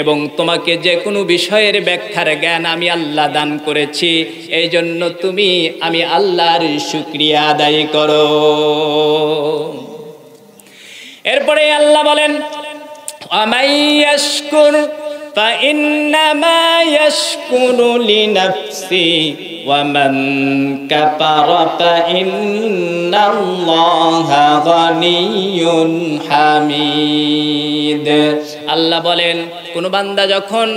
এবং তোমাকে যে কোনো বিষয়ের ব্যাখ্যার জ্ঞান আমি আল্লাহ দান করেছি। এই জন্য তুমি আমি আল্লাহর শুকরিয়া আদায় করো। এরপরে আল্লাহ বলেন, আমাইয়াশকুর فإنما يشكر لنفسه ومن كفر فإن الله غني حميد। আল্লাহ বলেন, কোন বান্দা যখন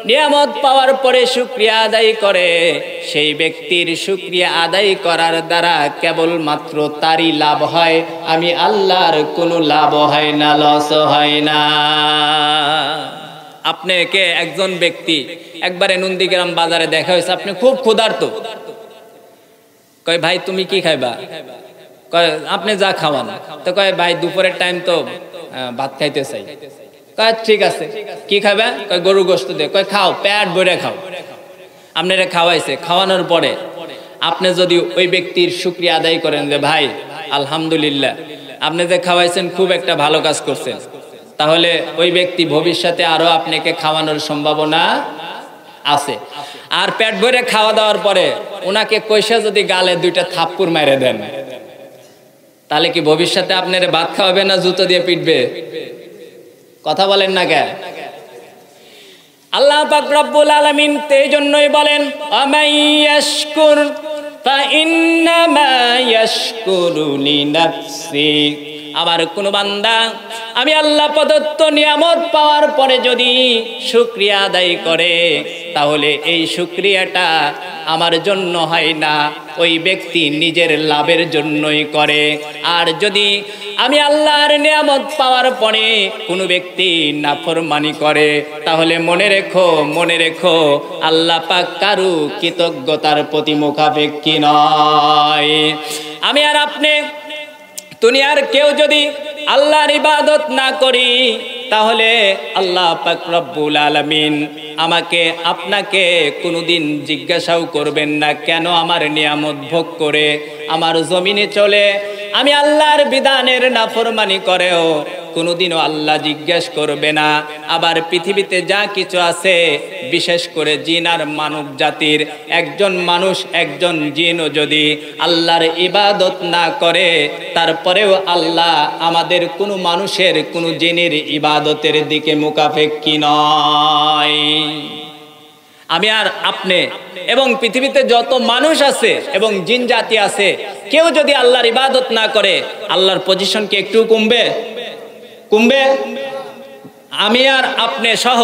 নিয়ামত পাওয়ার পরে শুকরিয়া আদায় করে, সেই ব্যক্তির শুকরিয়া আদায় করার দ্বারা কেবলমাত্র তারই লাভ হয়, আমি আল্লাহর কোনো লাভ হয় না, লস হয় না। আপনাকে একজন ব্যক্তি একবারে নন্দীগ্রাম বাজারে দেখা হয়েছে, আপনি খুব ক্ষুধার্ত, কয় ভাই তুমি কি খাইবা? কয় আপনি যা খাওয়ান। তো কয় ভাই দুপুরের টাইম তো ভাত খাইতে চাই। কয় ঠিক আছে, কি খাবে? কয় গরু গোশত দে। কয় খাও, পেট ভরে খাও। আপনারা খাওয়াইছে, খাওয়ানোর পরে আপনি যদি ওই ব্যক্তির শুকরিয়া আদায় করেন যে ভাই আলহামদুলিল্লাহ, আপনি যে খাওয়াইছেন খুব একটা ভালো কাজ করছেন, তাহলে ওই ব্যক্তি ভবিষ্যতে আরো আপনাকে খাওয়ানোর সম্ভাবনা আছে। আর পেট ভরে খাওয়া দাওয়ার পরে ওনাকে কইসা যদি গালে দুইটা থাপ্পড় মেরে দেন, তাহলে কি ভবিষ্যতে আপনার ভাত খাওয়াবে না জুতো দিয়ে পিটবে? কথা বলেন না কেন? আল্লাহ পাক রব্বুল আলামিন এই জন্যই বলেন, আমাইয়াশকুর ফাইন্নামা ইয়াশকুরু লিনাফসি। আবার কোন বান্দা আমি আল্লাহ প্রদত্ত নিয়ামত পাওয়ার পরে যদি শুকরিয়া আদায় করে, তাহলে এই শুকরিয়াটা আমার জন্য হয় না, ওই ব্যক্তি নিজের লাভের জন্যই করে। আর যদি আমি আল্লাহর নিয়ামত পাওয়ার পরে কোনো ব্যক্তি নাফরমানি করে, তাহলে মনে রেখো আল্লাহ পাক কারু কৃতজ্ঞতার প্রতি মুখাপেক্ষী নয়। আমি আর আপনি দুনিয়ার কেউ যদি আল্লাহর ইবাদত না করি, তাহলে আল্লাহ পাক রব্বুল আলামিন আমাকে আপনাকে কোনোদিন জিজ্ঞাসাও করবেন না, কেন আমার নিয়ামত ভোগ করে আমার জমিনে চলে আমি আল্লাহর বিধানের নাফরমানি করেও কোনোদিনও আল্লাহ জিজ্ঞেস করবে না। আবার পৃথিবীতে যা কিছু আছে, বিশেষ করে জিন আর মানব জাতির, একজন মানুষ একজন জিনও যদি আল্লাহর ইবাদত না করে, তারপরেও আল্লাহ আমাদের কোনো মানুষের কোনো জিনের ইবাদতের দিকে মুখাপেক্ষী নয়। আমি আর আপনি এবং পৃথিবীতে যত মানুষ আছে এবং জিন জাতি আছে, কেউ যদি আল্লাহর ইবাদত না করে, আল্লাহর পজিশন কি একটু কমবে? আমি আর আপনি সহ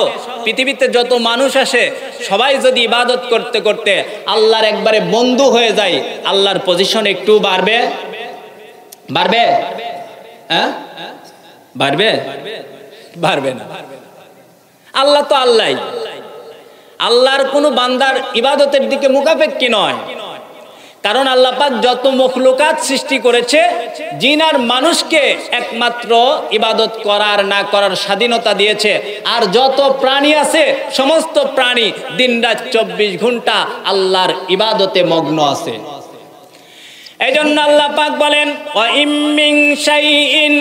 পৃথিবীতে যত মানুষ আসে, সবাই যদি ইবাদত করতে করতে আল্লাহর একবারে বন্ধু হয়ে যায়, আল্লাহর পজিশন একটু বাড়বে? হ্যাঁ, বাড়বে না। আল্লাহ তো আল্লাহ, আল্লাহর কোনো বান্দার ইবাদতের দিকে মুখাপেক্ষী নয়। কারণ আল্লাহ পাক যত মখলুকাত সৃষ্টি করেছে, জিন আর মানুষকে একমাত্র ইবাদত করার না করার স্বাধীনতা দিয়েছে। আর যত প্রাণী আছে, সমস্ত প্রাণী দিনরাত 24 ঘন্টা আল্লাহর ইবাদতে মগ্ন আছে। এই জন্য আল্লাহ পাক বলেন, ওয়া ইম মিন শাইইন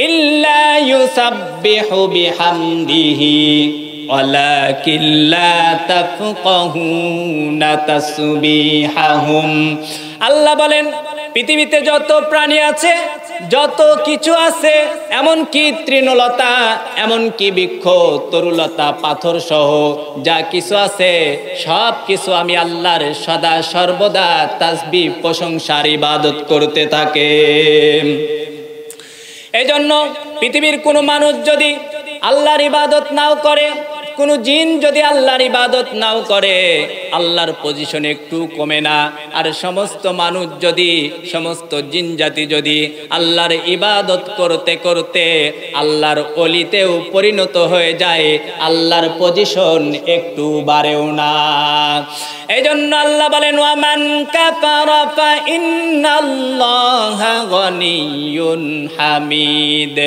ইল্লা ইউসাব্বিহু বিহামদিহি ওয়ালাকিন লা তাফকাহুনা তাসবিহাহুম। আল্লাহ বলেন, পৃথিবীতে যত প্রাণী আছে, যত কিছু আছে, এমনকি তৃণলতা, এমনকি বৃক্ষ, তরুলতা, পাথর সহ যা কিছু আছে, সব কিছু আমি আল্লাহর সদা সর্বদা তাসবিহ, প্রশংসার ইবাদত করতে থাকে। এই জন্য পৃথিবীর কোনো মানুষ যদি আল্লাহর ইবাদত নাও করে, কোনো জিন যদি আল্লাহর ইবাদত নাও করে, আল্লাহর পজিশন একটু কমে না। আর সমস্ত মানুষ যদি, সমস্ত জিন জাতি যদি আল্লাহর ইবাদত করতে করতে আল্লাহর ওলিতেও পরিণত হয়ে যায়, আল্লাহর পজিশন একটু বাড়েও না। এই জন্য আল্লাহ বলেন, ওয়ামান কাফারা ফা ইন্নাল্লাহা গনিয়্যুন হামিদ।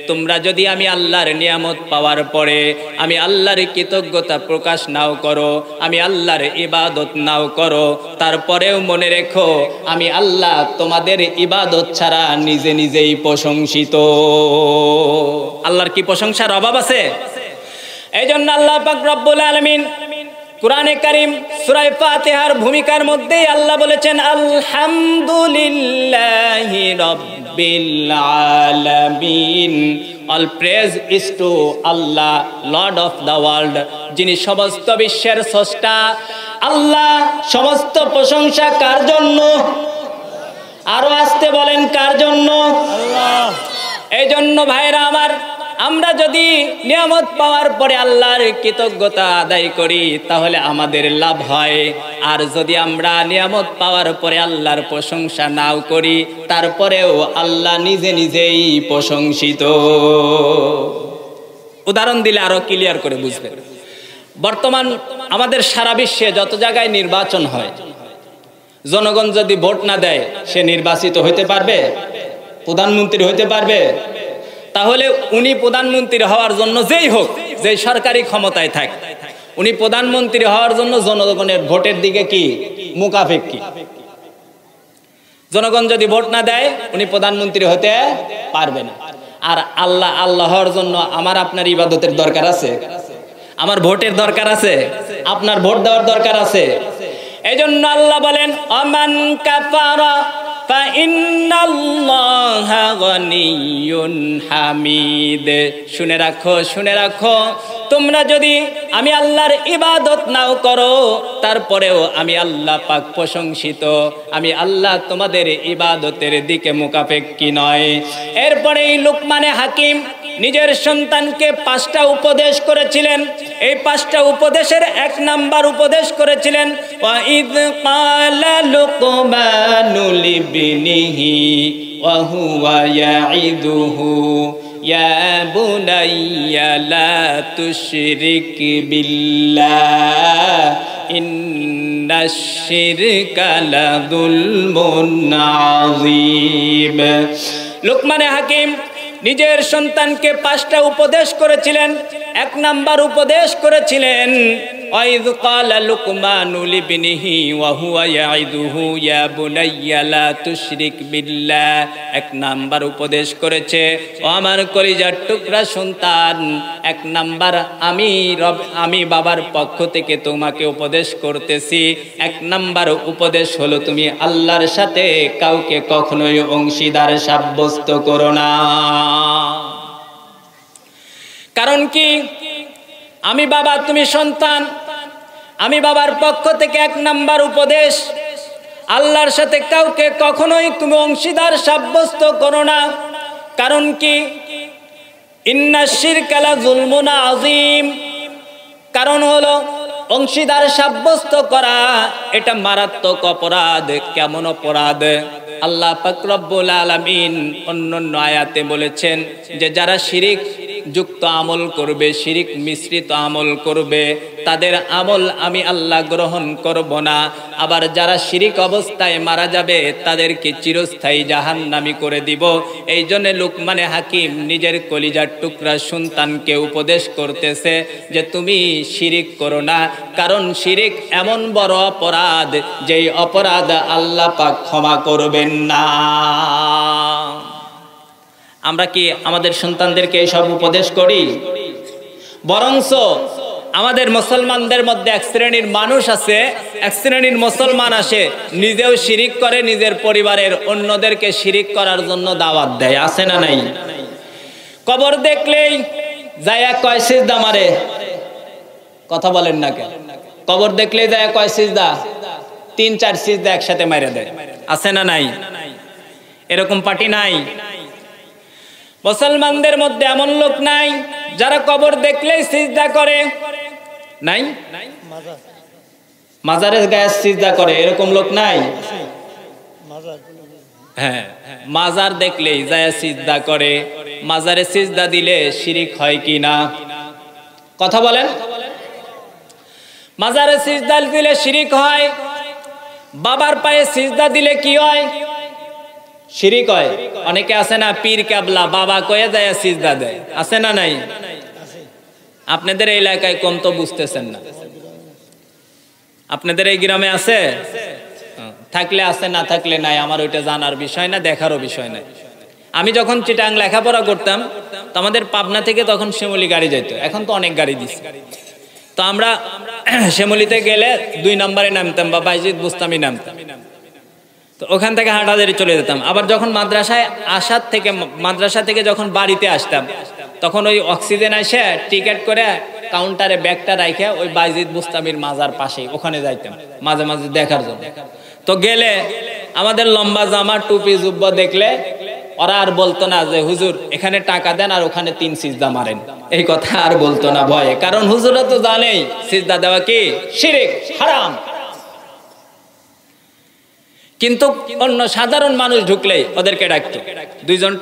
তোমরা যদি আমি আল্লাহর নিয়ামত পাওয়ার পরে আমি আল্লাহর কৃতজ্ঞতা প্রকাশ নাও করো, আমি আল্লাহর ইবাদত নাও করো, তারপরেও মনে রেখো আমি আল্লাহ তোমাদের ইবাদত ছাড়া নিজে নিজেই প্রশংসিত। আল্লাহর কি প্রশংসার অভাব আছে? এই জন্য আল্লাহ পাক রব্বুল আলামিন কুরআনে কারীম সূরা ফাতিহার ভূমিকার মধ্যে আল্লাহ বলেছেন আলহামদুলিল্লাহি রাব্বিল আলামিন। All praise is to Allah lord of the world, যিনি সমস্ত বিশ্বের স্রষ্টা। আল্লাহ সমস্ত প্রশংসা কার জন্য? আরো আসতে বলেন কার জন্য? আল্লাহ। এই জন্য ভাইরা আমার, আমরা যদি নিয়ামত পাওয়ার পরে আল্লাহর কৃতজ্ঞতা আদায় করি তাহলে আমাদের লাভ হয়। আর যদি আমরা নিয়ামত পাওয়ার পরে আল্লাহর প্রশংসা নাও করি তারপরেও আল্লাহ নিজে নিজেই প্রশংসিত। উদাহরণ দিলে আরো ক্লিয়ার করে বুঝবেন। বর্তমান আমাদের সারা বিশ্বে যত জায়গায় নির্বাচন হয়, জনগণ যদি ভোট না দেয় সে নির্বাচিত হইতে পারবে? প্রধানমন্ত্রী হইতে পারবে? তাহলে উনি প্রধানমন্ত্রী হওয়ার জন্য যেই হোক, যে সরকারি ক্ষমতায় থাক, উনি প্রধানমন্ত্রী হওয়ার জন্য জনগণের ভোটের দিকে কি মুখাপেক্ষী। জনগণ যদি ভোট না দেয় উনি প্রধানমন্ত্রী হতে পারবে না। আর আল্লাহ হওয়ার জন্য আমার আপনার ইবাদতের দরকার আছে, আমার ভোটের দরকার আছে, আপনার ভোট দেওয়ার দরকার আছে। এই জন্য আল্লাহ বলেন আমান কাফারা ফাইন্নাল্লাহা গনিয়্যুন হামিদ। শুনে রাখো, শুনে রাখো, তোমরা যদি আমি আল্লাহর ইবাদত নাও করো তারপরেও আমি আল্লাহ পাক প্রশংসিত, আমি আল্লাহ তোমাদের ইবাদতের দিকে মুখাপেক্ষী নয়। এরপরেই লুকমানে হাকিম নিজের সন্তানকে 5টা উপদেশ করেছিলেন। এই 5টা উপদেশের 1 নাম্বার উপদেশ করেছিলেন ওয়াইদ ক্বালা লুকমানু লিবনিহি ওয়া হুয়া ইয়াইদুহু ইয়া বুনাইয়া লা তুশরিক বিল্লাহ ইন্নাশ শিরকা লাযুলমুন আযীম। লুকমানে হাকিম নিজের সন্তানকে 5টা উপদেশ করেছিলেন। 1 নাম্বার উপদেশ করেছিলেন ওয়াইদ ক্বালা লুকমানু লিবনিহি ওয়া হুয়া ইয়াইদুহু ইয়া বুনাইয়া লা তুশরিক বিল্লাহ। 1 নাম্বার উপদেশ করেছে, ও আমার কলিজার টুকরা সন্তান, 1 নাম্বার আমি বাবার পক্ষ থেকে তোমাকে উপদেশ করতেছি। 1 নাম্বার উপদেশ হলো তুমি আল্লাহর সাথে কাউকে কখনোই অংশীদার সাব্যস্ত করো না। কারণ কি? আমি বাবা, তুমি সন্তান, আমি বাবার পক্ষ থেকে 1 নাম্বার উপদেশ, আল্লাহর সাথে কাউকে কখনোই তুমি অংশীদার সাব্যস্ত করো না। কারণ কি? ইন্নাশ শিরকা লাযুলমুন আযীম। কারণ হলো অংশীদার সাব্যস্ত করা এটা মারাত্মক অপরাধ। কেমন অপরাধ? আল্লাহ পাক রব্বুল আলামিন অন্যান্য আয়াতে বলেছেন যে যারা শিরিক যুক্ত আমল করবে, শিরিক মিশ্রিত আমল করবে, তাদের আমল আমি আল্লাহ গ্রহণ করব না। আবার যারা শিরিক অবস্থায় মারা যাবে তাদেরকে চিরস্থায়ী জাহান্নামী করে দিব। এই জন্য লুকমানে হাকিম নিজের কলিজার টুকরা সন্তানকে উপদেশ করতেছে যে তুমি শিরিক করো না। কারণ শিরিক এমন বড় অপরাধ যেই অপরাধ আল্লাহ পাক ক্ষমা করবেন না। আমরা কি আমাদের সন্তানদেরকে এইসব উপদেশ করি? বরঞ্চ আমাদের মুসলমানদের মধ্যে 1 শ্রেণীর মানুষ আছে, 1 শ্রেণীর মুসলমান আসে, নিজেও শিরিক করে, নিজের পরিবারের অন্যদেরকে শিরিক করার জন্য দাওয়াত দেয়। আছে না নাই? কবর দেখলেই যায়া কয় সিজদা মারে। কথা বলেন না কেন? কবর দেখলেই যায়া কয় সিজদা? 3-4 সিজদা একসাথে মাইরা দেয়। আছে না নাই? এরকম পার্টি নাই? মুসলমানদের মধ্যে এমন লোক নাই যারা কবর দেখলেই সিজদা করে? নাই? মাজারের গায়ে সিজদা করে এরকম লোক নাই? হ্যাঁ, মাজার দেখলেই যায় সিজদা করে। মাজারে সিজদা দিলে শিরিক হয় কি না? কথা বলেন। মাজারে সিজদা দিলে শিরিক হয়। বাবার পায়ে সিজদা দিলে কি হয়? শিরিক হয়। অনেকে আছে না পীর কেবলা বাবা কয়ে যায় সিজদা দেয়, আছে না নাই? আপনাদের এই এলাকায় কম তো বুঝতেছেন না। আপনাদের এই গ্রামে আছে? থাকলে আছে, না থাকলে নাই, আমার ওইটা জানার বিষয় না, দেখারও বিষয় নাই। আমি যখন চিটাং লেখাপড়া করতাম তো আমাদের পাবনা থেকে তখন শিমুলি গাড়ি যেত, এখন তো অনেক গাড়ি দিচ্ছে। তো আমরা শিমুলিতে গেলে 2 নম্বরে নামতাম বা বাইজিদ বুস্তামি নামতাম। তো ওখান থেকে হাঁটাদারি চলে যেতাম। আবার যখন মাদ্রাসা থেকে যখন বাড়িতে আসতাম তখন ওই অক্সিজেন এসে টিকিট করে কাউন্টারে ব্যাগটা রাখে ওই বাইজিদ বুস্তামির মাজার পাশে ওখানে যাইতাম মাঝে মাঝে দেখার জন্য। তো গেলে আমাদের লম্বা জামা টুপি জুব্বা দেখলে ওরা আর বলতো না যে হুজুর এখানে টাকা দেন আর ওখানে 3 সিজদা মারেন, এই কথা আর বলতো না ভয়ে, কারণ হুজুররা তো জানেই সিজদা দেওয়া কি শিরক, হারাম। কিন্তু অন্য সাধারণ মানুষ ঢুকলেই ওদেরকে ডাকতো, 2 জন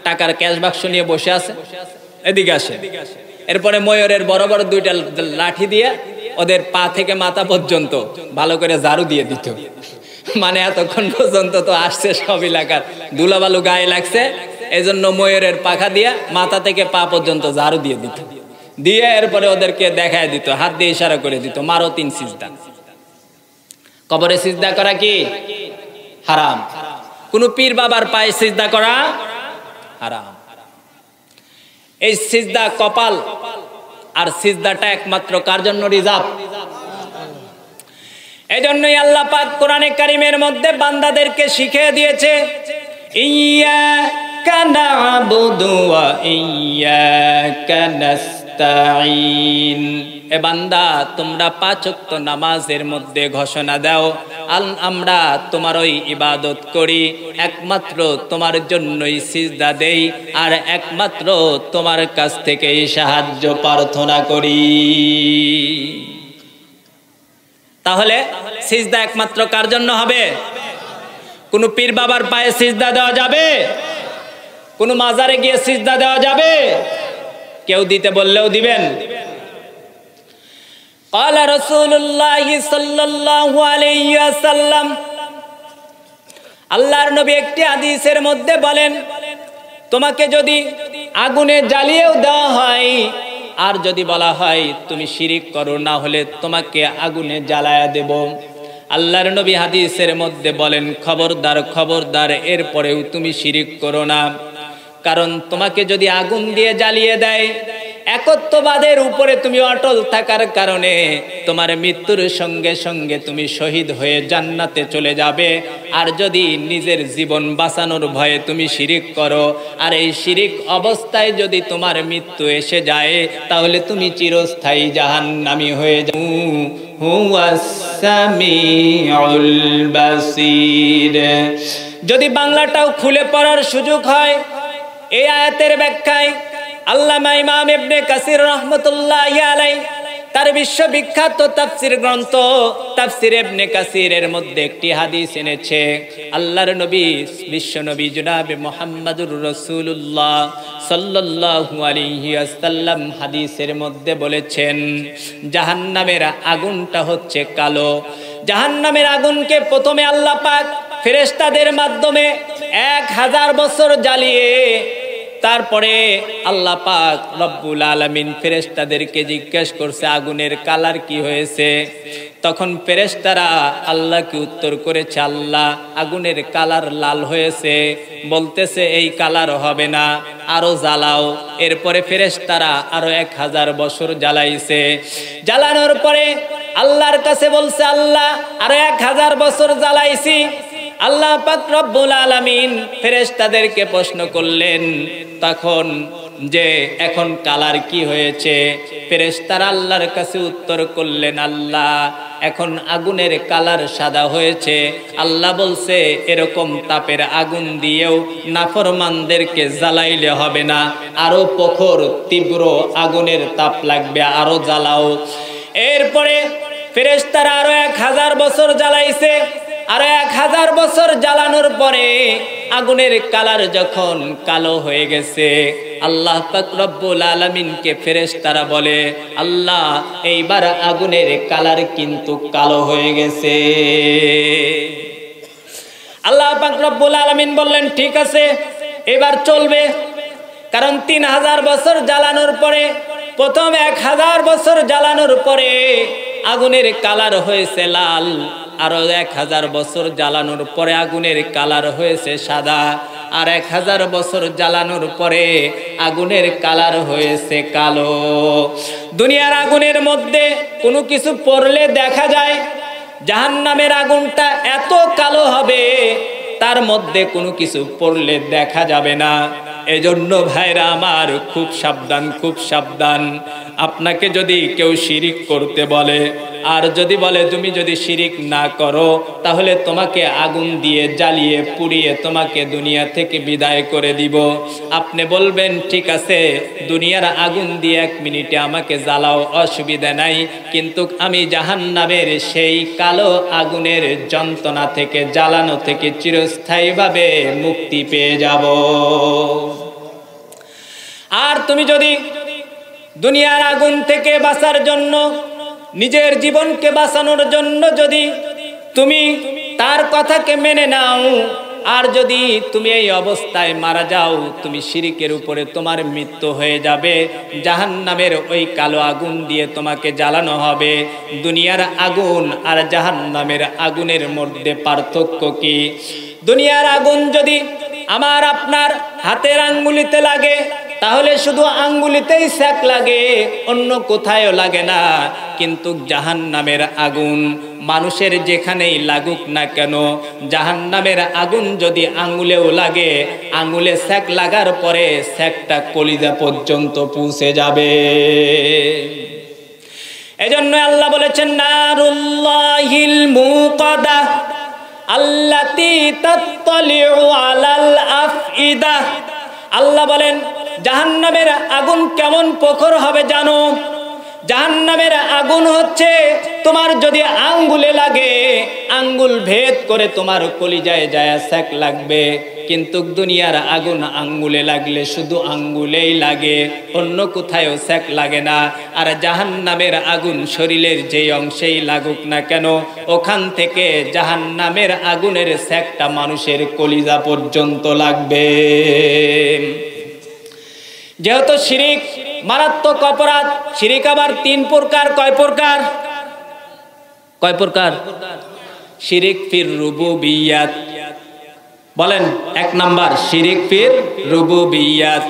টাকার ক্যাশ বাক্স নিয়ে বসে আছে, এদিকে আসে। এরপরে ময়ূরের বড় বড় 2টা লাঠি দিয়ে ওদের পা থেকে মাথা পর্যন্ত ভালো করে ঝাড়ু দিয়ে দিত। মানে এতক্ষণ পর্যন্ত তো আসছে সব এলাকার ধুলাবালু গায়ে লাগছে, এই জন্য ময়ূরের পাখা দিয়ে মাথা থেকে পা পর্যন্ত ঝাড়ু দিয়ে দিত, দিয়ে এরপরে ওদেরকে দেখায় দিত, হাত দিয়ে ইশারা করে দিত, মারো 3 সিজদা। কবরে সিজদা করা কি হারাম। কোন পীর বাবার পায়ে সিজদা করা হারাম। এই সিজদা কপাল আর সিজদাটা একমাত্র কার জন্য রিজার্ভ? এই জন্যই আল্লাহ পাক কোরআনে কারিমের মধ্যে বান্দাদেরকে শিখিয়ে দিয়েছে, ইয়্যাকা না'বুদু ওয়া ইয়্যাকা নাস্তাঈন। এ বান্দা তোমরা 5 ওয়াক্ত নামাজের মধ্যে ঘোষণা দাও আমরা তোমার ওই ইবাদত করি, একমাত্র তোমার জন্যই সিজদা দেই, আর একমাত্র তোমার কাছ থেকেই সাহায্য প্রার্থনা করি। তাহলে সিজদা একমাত্র কার জন্য হবে? কোন পীর বাবার পায়ে সিজদা দেওয়া যাবে? কোন মাজারে গিয়ে সিজদা দেওয়া যাবে? কেউ দিতে বললেও দিবেন? قال رسول الله صلى الله عليه وسلم, আল্লাহর নবী একটি হাদিসের মধ্যে বলেন, তোমাকে যদি আগুনে জ্বালিয়েও দেওয়া হয় আর যদি বলা হয় তুমি শিরিক করো, না হলে তোমাকে আগুনে জ্বালায়া দেব। আল্লাহর নবী হাদিসের মধ্যে বলেন, খবরদার খবরদার, এরপরেও তুমি শিরিক করো না, কারণ তোমাকে যদি আগুন দিয়ে জ্বালিয়ে দেয়, একত্ববাদের উপরে তুমি অটল থাকার কারণে তোমার মৃত্যুর সঙ্গে সঙ্গে তুমি শহীদ হয়ে জান্নাতে চলে যাবে। আর যদি নিজের জীবন বাঁচানোর ভয়ে তুমি শিরিক করো আর এই শিরিক অবস্থায় যদি তোমার মৃত্যু এসে যায়, তাহলে তুমি চিরস্থায়ী জাহান্নামী হয়ে যাও। হুয়াস সামিউল বাসীর। যদি বাংলাটাও খুলে পড়ার সুযোগ হয়, এই আয়াতের ব্যাখ্যায় আল্লামা ইমাম ইবনে কাসির রাহমাতুল্লাহি আলাইহি তার বিশ্ববিখ্যাত তাফসীর গ্রন্থ তাফসীর ইবনে কাসিরের মধ্যে একটি হাদিস এনেছে। আল্লাহর নবী বিশ্বনবী জনাবে মুহাম্মদুর রাসূলুল্লাহ সাল্লাল্লাহু আলাইহি ওয়াসাল্লাম হাদিসের মধ্যে বলেছেন, জাহান্নামের আগুনটা হচ্ছে কালো। জাহান্নামের আগুনকে প্রথমে আল্লাহ পাক ফেরেশতাদের মাধ্যমে 1000 বছর জ্বালিয়ে তারপরে আল্লাহ পাক রব্বুল আলামিন ফেরেশতাদেরকে জিজ্ঞাসা করছে আগুনের কালার কি হয়েছে। তখন ফেরেশতারা আল্লাহকে উত্তর করেছে, আল্লাহ আগুনের কালার লাল হয়েছে। বলতেছে এই কালার হবে না, আরো জ্বালাও। এরপরে ফেরেশতারা আরো 1000 বছর জ্বালাইছে। জ্বালানোর পরে আল্লাহর কাছে বলছে, আল্লাহ আরো 1000 বছর জ্বালাইছি। আল্লাহ পাক রব্বুল আলামিন ফেরেশতাদেরকে প্রশ্ন করলেন তখন যে এখন কালার কি হয়েছে। ফেরেশতারা আল্লাহর কাছে উত্তর করলেন, আল্লাহ এখন আগুনের কালার সাদা হয়েছে। আল্লাহ বলছে এরকম তাপের আগুন দিয়েও নাফরমানদেরকে জ্বালাইলে হবে না, আরো প্রখর তীব্র আগুনের তাপ লাগবে, আরো জ্বালাও। এরপরে ফেরেশতারা আরো 1000 বছর জ্বালাইছে। আর 1000 বছর জ্বালানোর পরে আগুনের কালার যখন কালো হয়ে গেছে, আল্লাহ পাক রব্বুল আলামিনকে ফেরেশতারা বলে, আল্লাহ এইবার আগুনের কালার কিন্তু কালো হয়ে গেছে। আল্লাহ আল্লাহ পাক রব্বুল আলামিন বললেন ঠিক আছে এবার চলবে, কারণ 3000 বছর জ্বালানোর পরে, প্রথম 1000 বছর জ্বালানোর পরে আগুনের কালার হয়েছে লাল, আরো 1000 বছর জ্বালানোর পরে আগুনের কালার হয়েছে সাদা, আর 1000 বছর জ্বালানোর পরে আগুনের কালার হয়েছে কালো। দুনিয়ার আগুনের মধ্যে কোনো কিছু পড়লে দেখা যায় জাহান্নামের আগুনটা এত কালো হবে তার মধ্যে কোনো কিছু পড়লে দেখা যাবে না। এজন্য ভাইরা আমার খুব সাবধান, খুব সাবধান। আপনাকে যদি কেউ শিরিক করতে বলে, আর যদি বলে তুমি যদি শিরিক না করো তাহলে তোমাকে আগুন দিয়ে জ্বালিয়ে পুড়িয়ে তোমাকে দুনিয়া থেকে বিদায় করে দিব, আপনি বলবেন ঠিক আছে দুনিয়ার আগুন দিয়ে 1 মিনিটে আমাকে জ্বালাও, অসুবিধা নাই, কিন্তু আমি জাহান্নামের সেই কালো আগুনের যন্ত্রণা থেকে, জ্বালানো থেকে চিরস্থায়ীভাবে মুক্তি পেয়ে যাব। আর তুমি যদি দুনিয়ার আগুন থেকে বাঁচার জন্য, নিজের জীবনকে বাঁচানোর জন্য যদি তুমি তার কথাকে মেনে নাও, আর যদি তুমি এই অবস্থায় মারা যাও, তুমি শিরিকের উপরে তোমার মৃত্যু হয়ে যাবে, জাহান্নামের ওই কালো আগুন দিয়ে তোমাকে জ্বালানো হবে। দুনিয়ার আগুন আর জাহান্নামের আগুনের মধ্যে পার্থক্য কি? দুনিয়ার আগুন যদি আমার আপনার হাতের আঙ্গুলিতে লাগে তাহলে শুধু আঙ্গুলিতেই সেক লাগে, অন্য কোথায়ও লাগে না। কিন্তু জাহান্নামের আগুন মানুষের যেখানেই লাগুক না কেন, জাহান্নামের আগুন যদি আঙ্গুলেও লাগে, আঙ্গুলে সেক লাগার পরে সেকটা কলিজা পর্যন্ত পৌঁছে যাবে। এজন্য আল্লাহ বলেছেন নারুল্লাহিল মুকাদা আল্লাতী তাত্তালিউ আলাল আফইদা। আল্লাহ বলেন জাহান্নামের আগুন কেমন প্রখর হবে জানো? জাহান্নামের আগুন হচ্ছে তোমার যদি আঙ্গুলে লাগে, আঙ্গুল ভেদ করে তোমার কলিজায় যায় সেক লাগবে, কিন্তু দুনিয়ার আগুন আঙ্গুলে লাগলে শুধু আঙ্গুলেই লাগে, অন্য কোথায়ও সেক লাগে না। আর জাহান্নামের আগুন শরীরের যেই অংশেই লাগুক না কেন, ওখান থেকে জাহান্নামের আগুনের সেকটা মানুষের কলিজা পর্যন্ত লাগবে। যেহেতু শিরিক মারাত্মক অপরাধ, শিরিক আবার 3 প্রকার। কয় প্রকার? কয় প্রকার? শিরিক ফির রুবুবিয়াত। বলেন 1 নাম্বার শিরিক ফির রুবুবিয়াত,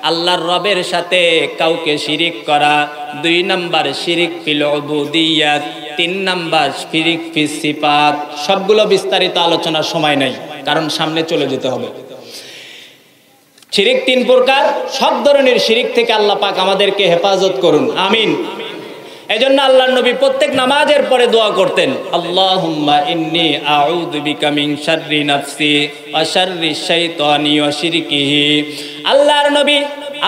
আল্লাহর রবের সাথে কাউকে শিরিক করা। 2 নাম্বার শিরিক ফিল উবুদিয়াত। 3 নাম্বার শিরিক ফিস সিফাত। সবগুলো বিস্তারিত আলোচনার সময় নাই, কারণ সামনে চলে যেতে হবে। শিরিক 3 প্রকার, সব ধরনের শিরিক থেকে আল্লাহ পাক আমাদেরকে হেফাজত করুন, আমিন। এজন্য আল্লাহর নবী প্রত্যেক নামাজের পরে দোয়া করতেন, আল্লাহুম্মা ইন্নী আউযু বিকা মিন শাররি নাফসি ওয়া শাররি শাইতানি ওয়া শিরকিহি। আল্লাহর নবী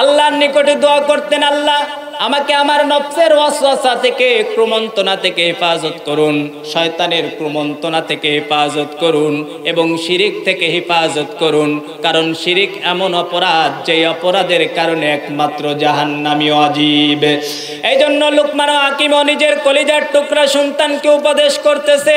আল্লাহর নিকটে দোয়া করতেন, আল্লাহ আমাকে আমার নফসের ওয়াসওয়াসা থেকে, কুমন্ত্রণা থেকে হেফাজত করুন, শয়তানের কুমন্ত্রণা থেকে হেফাজত করুন, এবং শিরিক থেকে হেফাজত করুন। কারণ শিরিক এমন অপরাধ যে অপরাধের কারণে একমাত্র জাহান্নামী ওয়াজিব। এই জন্য লুকমান হাকিম নিজের কলিজার টুকরা সন্তানকে উপদেশ করতেছে,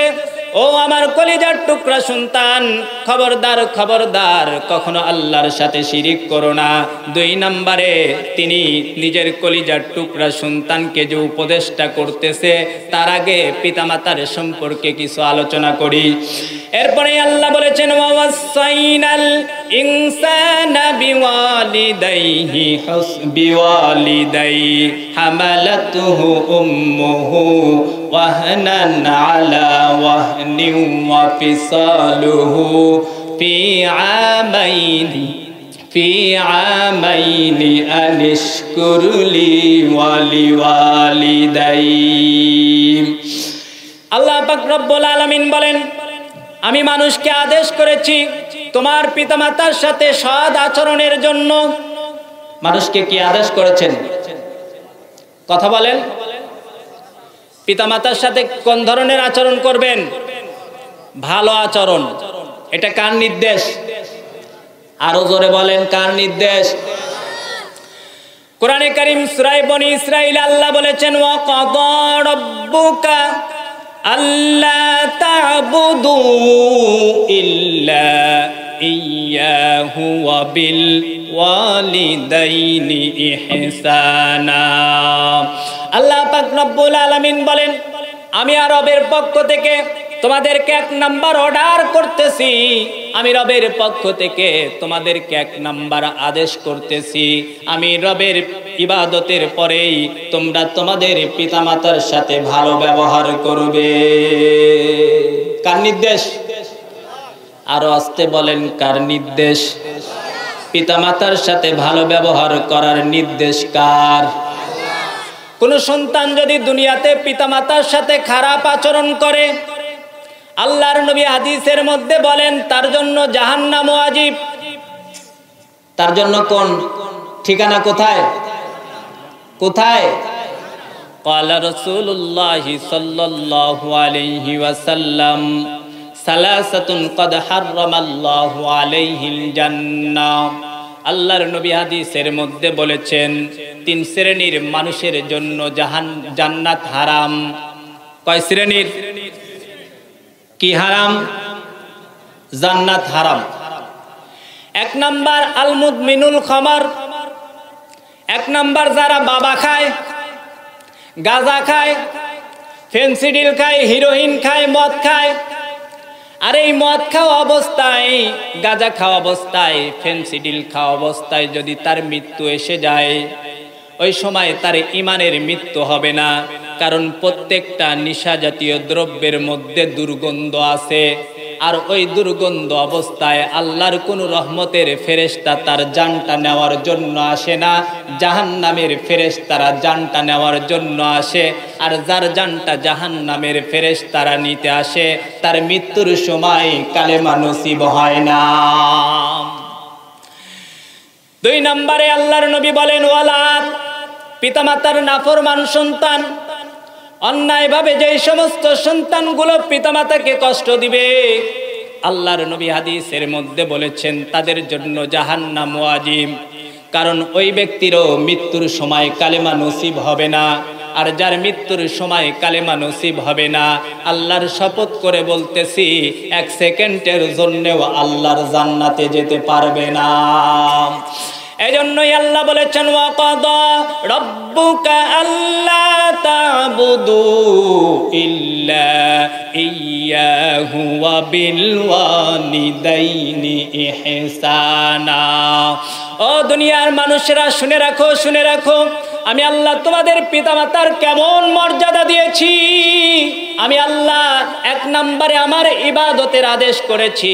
ও আমার কলিজার টুকরা সন্তান, খবরদার খবরদার, কখনো আল্লাহর সাথে শিরিক করো না। 2 নম্বরে তিনি নিজের কলিজার টুকরা সন্তানকে যে উপদেশটা করতেছে, তার আগে পিতামাতার সম্পর্কে কিছু আলোচনা করি। এরপরে আল্লাহ বলেছেন, ওয়াসাইনাল ইনসানা বিওয়ালিদাইহি হামালাতুহু উম্মুহু ওয়াহনান আলা ওয়াহনিন ওয়া ফিসালুহু ফি আমাইনি আনিশকুরলি ওয়ালিওয়ালিদাই। আল্লাহ পাক রব্বুল আলামিন বলেন, আমি মানুষকে আদেশ করেছি তোমার পিতামাতার সাথে সৎ আচরণের জন্য। মানুষকে কি আদেশ করেছেন? কথা বলেন। পিতামাতার সাথে কোন ধরনের আচরণ করবেন? ভালো আচরণ। এটা কার নির্দেশ? আরো জোরে বলেন, কার নির্দেশ? কোরআনে কারীম সূরা বনী ইসরাঈল আল্লাহ বলেছেন, ওয়া কাদা রাব্বুকা আল্লা তা'বুদু ইল্লা إياه وبالوالدين إحسانا আল্লাহ পাক রব্বুল আলামিন বলেন, আমি আর রবের পক্ষ থেকে তোমাদেরকে এক নাম্বার অর্ডার করতেছি, আমি রবের পক্ষ থেকে তোমাদেরকে এক নাম্বার আদেশ করতেছি, আমি রবের ইবাদতের পরেই তোমরা তোমাদের পিতামাতার সাথে ভালো ব্যবহার করবে। কার নির্দেশ? আরো আস্তে বলেন, কার নির্দেশ? পিতামাতার সাথে ভালো ব্যবহার করার নির্দেশ কার? কোন সন্তান যদি দুনিয়াতে পিতামাতার সাথে খারাপ আচরণ করে, আল্লাহর নবী হাদিসের মধ্যে বলেন তার জন্য জাহান্নাম ওয়াজিব। তার জন্য কোন ঠিকানা? কোথায় কোথায়? ক্বালা রাসূলুল্লাহি সাল্লাল্লাহু আলাইহি ওয়াসাল্লাম সালাসাতুন কদ হারামাল্লাহু আলাইহিল জান্নাহ। আল্লাহর নবী হাদিসের মধ্যে বলেছেন, তিন শ্রেণীর মানুষের জন্য জান্নাত হারাম। কয় শ্রেণীর? কি হারাম? জান্নাত হারাম। এক নাম্বার আল মুদমিনুল খামার, এক নাম্বার যারা বাবা খায়, গাঁজা খায়, ফেন্সিডিল খায়, হিরোইন খায়, মদ খায়। আর এই মদ খাওয়া অবস্থায়, গাঁজা খাওয়া অবস্থায়, ফেন্সিডিল খাওয়া অবস্থায় যদি তার মৃত্যু এসে যায়, ওই সময় তার ইমানের মৃত্যু হবে না। কারণ প্রত্যেকটা নেশা জাতীয় দ্রব্যের মধ্যে দুর্গন্ধ আছে, আর ওই দুর্গন্ধ অবস্থায় আল্লাহর কোন রহমতের ফেরেশতা তার জানটা নেওয়ার জন্য আসে না, জাহান্নামের ফেরেশতারা জানটা নেওয়ার জন্য আসে। আর যার জানটা জাহান্নামের ফেরেশতারা নিতে আসে, তার মৃত্যুর সময় কালেমা নসিব হয় না। দুই নম্বরে আল্লাহর নবী বলেন, ওয়ালাদ, পিতামাতার নাফরমান সন্তান, অন্যায়ভাবে যেই সমস্ত সন্তানগুলো পিতামাতাকে কষ্ট দিবে, আল্লাহর নবী হাদিসের মধ্যে বলেছেন তাদের জন্য জাহান্নাম ওয়াজিব। কারণ ওই ব্যক্তিরও মৃত্যুর সময় কালেমা নসিব হবে না। আর যার মৃত্যুর সময় কালেমা নসিব হবে না, আল্লাহর শপথ করে বলতেছি, এক সেকেন্ডের জন্যও আল্লাহর জান্নাতে যেতে পারবে না। এজন্যই আল্লাহ বলেছেন, ওয়াকাদা রাব্বুকা আল্লা তা'বুদু ইল্লা ইয়্যাহু ওয়া বিল ওয়ালিদাইনি ইহসানা। ও দুনিয়ার মানুষেরা শুনে রাখো, শুনে রাখো, আমি আল্লাহ তোমাদের পিতামাতার কেমন মর্যাদা দিয়েছি। আমি আল্লাহ এক নম্বরে আমার ইবাদতের আদেশ করেছি,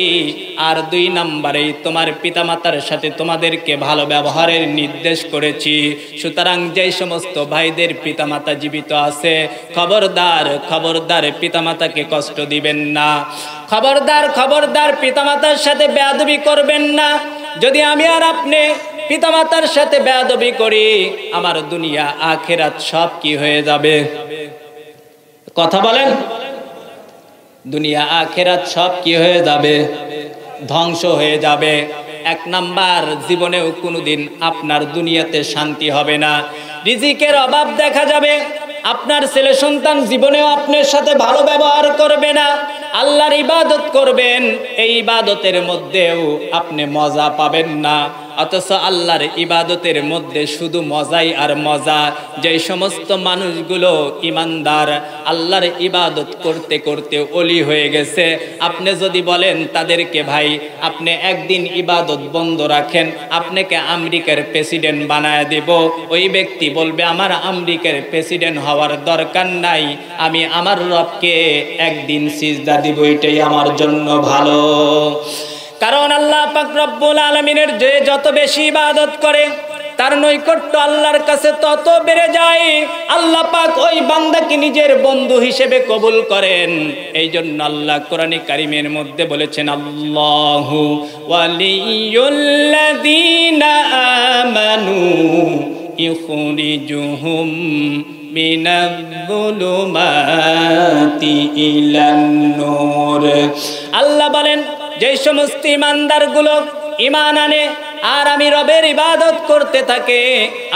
আর দুই নম্বরে তোমার পিতামাতার সাথে তোমাদেরকে ভালো ব্যবহারের নির্দেশ করেছি। সুতরাং যেই সমস্ত ভাইদের পিতামাতা জীবিত আছে, খবরদার খবরদার পিতামাতাকে কষ্ট দিবেন না। খবরদার খবরদার পিতামাতার সাথে বেয়াদবি করবেন না। যদি আমি আর আপনি পিতামাতার সাথে বেয়াদবি করি, আমার দুনিয়া আখিরাত সব কি হয়ে যাবে? কথা বলেন। দুনিয়া আখিরাত সব কি হয়ে যাবে? ধ্বংস হয়ে যাবে। এক নাম্বার, জীবনেও কোনোদিন আপনার দুনিয়াতে শান্তি হবে না, রিজিকের অভাব দেখা যাবে। আপনার ছেলে সন্তান জীবনেও আপনার সাথে ভালো ব্যবহার করবে না। আল্লাহর ইবাদত করবেন, এই ইবাদতের মধ্যেও আপনি মজা পাবেন না। অথচ আল্লাহর ইবাদতের মধ্যে শুধু মজাই আর মজা। যে সমস্ত মানুষগুলো ইমানদার, আল্লাহর ইবাদত করতে করতে ওলি হয়ে গেছে, আপনি যদি বলেন তাদেরকে, ভাই আপনি একদিন ইবাদত বন্ধ রাখেন, আপনাকে আমেরিকার প্রেসিডেন্ট বানায় দেব, ওই ব্যক্তি বলবে আমার আমেরিকার প্রেসিডেন্ট হওয়ার দরকার নাই, আমি আমার রবকে একদিন সিজদা দিব, এটাই আমার জন্য ভালো। কারণ আল্লাহ পাক রব্বুল আলামিনের যে যত বেশি ইবাদত করে, তার নৈকট্য আল্লাহর কাছে তত বেড়ে যায়। আল্লাহ পাক ওই বান্দাকে নিজের বন্ধু হিসেবে কবুল করেন। এই জন্য আল্লাহ কোরআনে কারিমের মধ্যে বলেছেন, আল্লাহু ওয়ালিয়ুল্লাযীনা আমানু ইখরিজুহুম মিনায-যুলুমাতি ইলান-নূর। আল্লাহ বলেন, যে সমস্ত ইমানদারগুলো ঈমান আনে, আর আমি রবের ইবাদত করতে থাকে,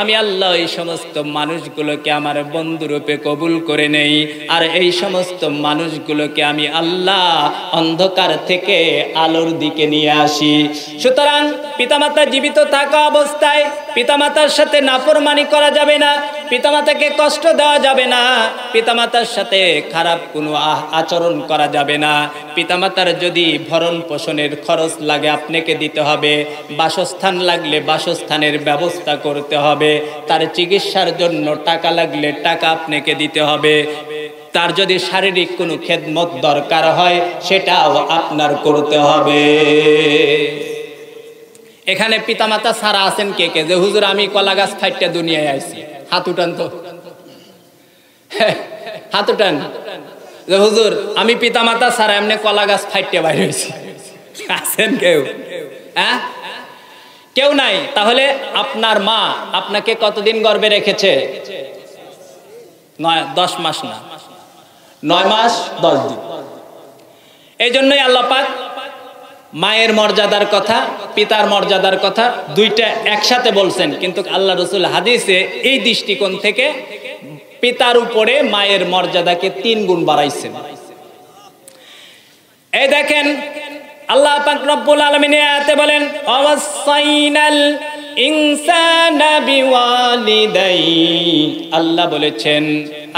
আমি আল্লাহ এই সমস্ত মানুষগুলোকে আমার বন্ধুরূপে কবুল করে নেই। আর এই সমস্ত মানুষগুলোকে আমি আল্লাহ অন্ধকার থেকে আলোর দিকে নিয়ে আসি। সুতরাং পিতামাতা জীবিত থাকা অবস্থায় পিতামাতার সাথে নাফরমানি করা যাবে না, পিতামাতাকে কষ্ট দেওয়া যাবে না, পিতামাতার সাথে খারাপ কোনো আচরণ করা যাবে না। পিতামাতার যদি ভরণ পোষণের খরচ লাগে আপনাকে দিতে হবে, বাসস্থান লাগলে বাসস্থানের ব্যবস্থা করতে হবে, তার চিকিৎসার জন্য টাকা লাগলে টাকা আপনাকে দিতে হবে, তার যদি শারীরিক কোনো খেদমত দরকার হয় সেটাও আপনার করতে হবে। এখানে পিতামাতা ছাড়া আছেন কে কে যে হুজুর আমি কলা গাছ ফাইটটা দুনিয়ায় আইছি? হাত উঠান তো, হাত উঠান যে হুজুর আমি পিতামাতা ছাড়া এমনি কলা গাছ ফাইটটা বাইরে হয়েছি। আছেন কেউ? হ্যাঁ, কেউ নাই। তাহলে আপনার মা আপনাকে কতদিন গর্ভে রেখেছে? 10 মাস না, 9 মাস 10 দিন। এই জন্যই আল্লাহ পাক মায়ের মর্যাদার কথা, পিতার মর্যাদার কথা দুইটা একসাথে বলছেন, কিন্তু আল্লাহ রাসূল হাদিসে এই দৃষ্টিকোণ থেকে পিতার উপরে মায়ের মর্যাদাকে 3 গুণ বাড়াইছেন। এই দেখেন আল্লাহ পাক রব্বুল আলামিন আয়াতে বলেন ওয়াসাইনাল ইনসানা বিওয়ালিদাই, আল্লাহ বলেছেন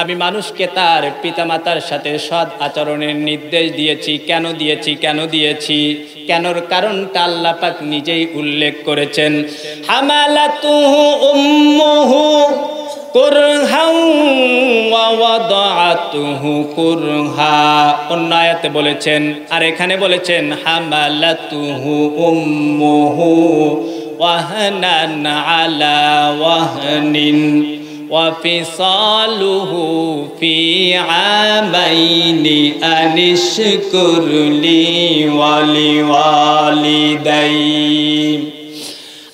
আমি মানুষকে তার পিতামাতার সাথে সৎ আচরণের নির্দেশ দিয়েছি। কেন দিয়েছি? কেনর কারণটা আল্লাহ পাক নিজেই উল্লেখ করেছেন। হামালাতুহু উম্মুহু কুরহান ওয়া ওয়াদাআতুহু কুরহা, অন্য আয়াতে বলেছেন, আর এখানে বলেছেন হামালাতুহু উম্মুহু ওয়াহনান আলা ওয়াহনিন وَفِصَالُهُ فِي عَامَيْنِ أَنِ اشْكُرْ لِي وَلِوَالِدَيْكَ।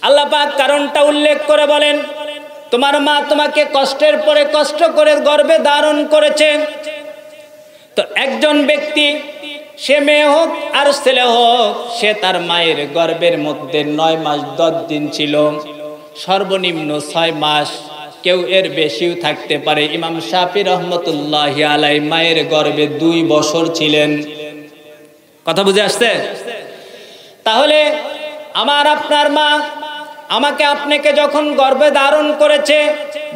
আল্লাহ পাক কারণটা উল্লেখ করে বলেন তোমার মা তোমাকে কষ্টের পরে কষ্ট করে গর্ভে ধারণ করেছে। তো একজন ব্যক্তি, সে মেয়ে হোক আর ছেলে হোক, সে তার মায়ের গর্ভের মধ্যে 9 মাস 10 দিন ছিল, সর্বনিম্ন 6 মাস, কেউ এর বেশিও থাকতে পারে। ইমাম শাফি রহমতুল্লাহি আলাইহি মায়ের গর্ভে 2 বছর ছিলেন। কথা বুঝে আসছে? তাহলে আমার আপনার মা আমাকে আপনাকে যখন গর্ভে ধারণ করেছে,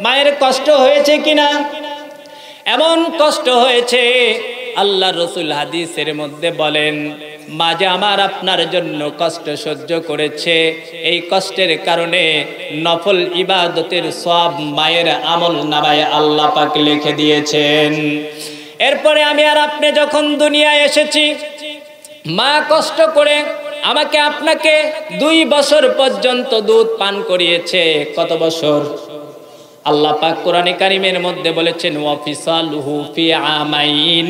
মায়ের কষ্ট হয়েছে কিনা? এমন কষ্ট হয়েছে আল্লাহ রাসূল হাদিসের মধ্যে বলেন মা যে আমার আপনার জন্য কষ্ট সহ্য করেছে, এই কষ্টের কারণে নফল ইবাদতের সওয়াব মায়ের আমল নামায় আল্লাহ পাক লিখে দিয়েছেন। এরপরে আমি আর আপনি যখন দুনিয়ায় এসেছি, মা কষ্ট করে আমাকে আপনাকে 2 বছর পর্যন্ত দুধ পান করিয়েছে। কত বছর? আল্লাহ পাক কোরআনে কারিমের মধ্যে বলেছেন ওয়াফিসালুহু ফি আমাইন,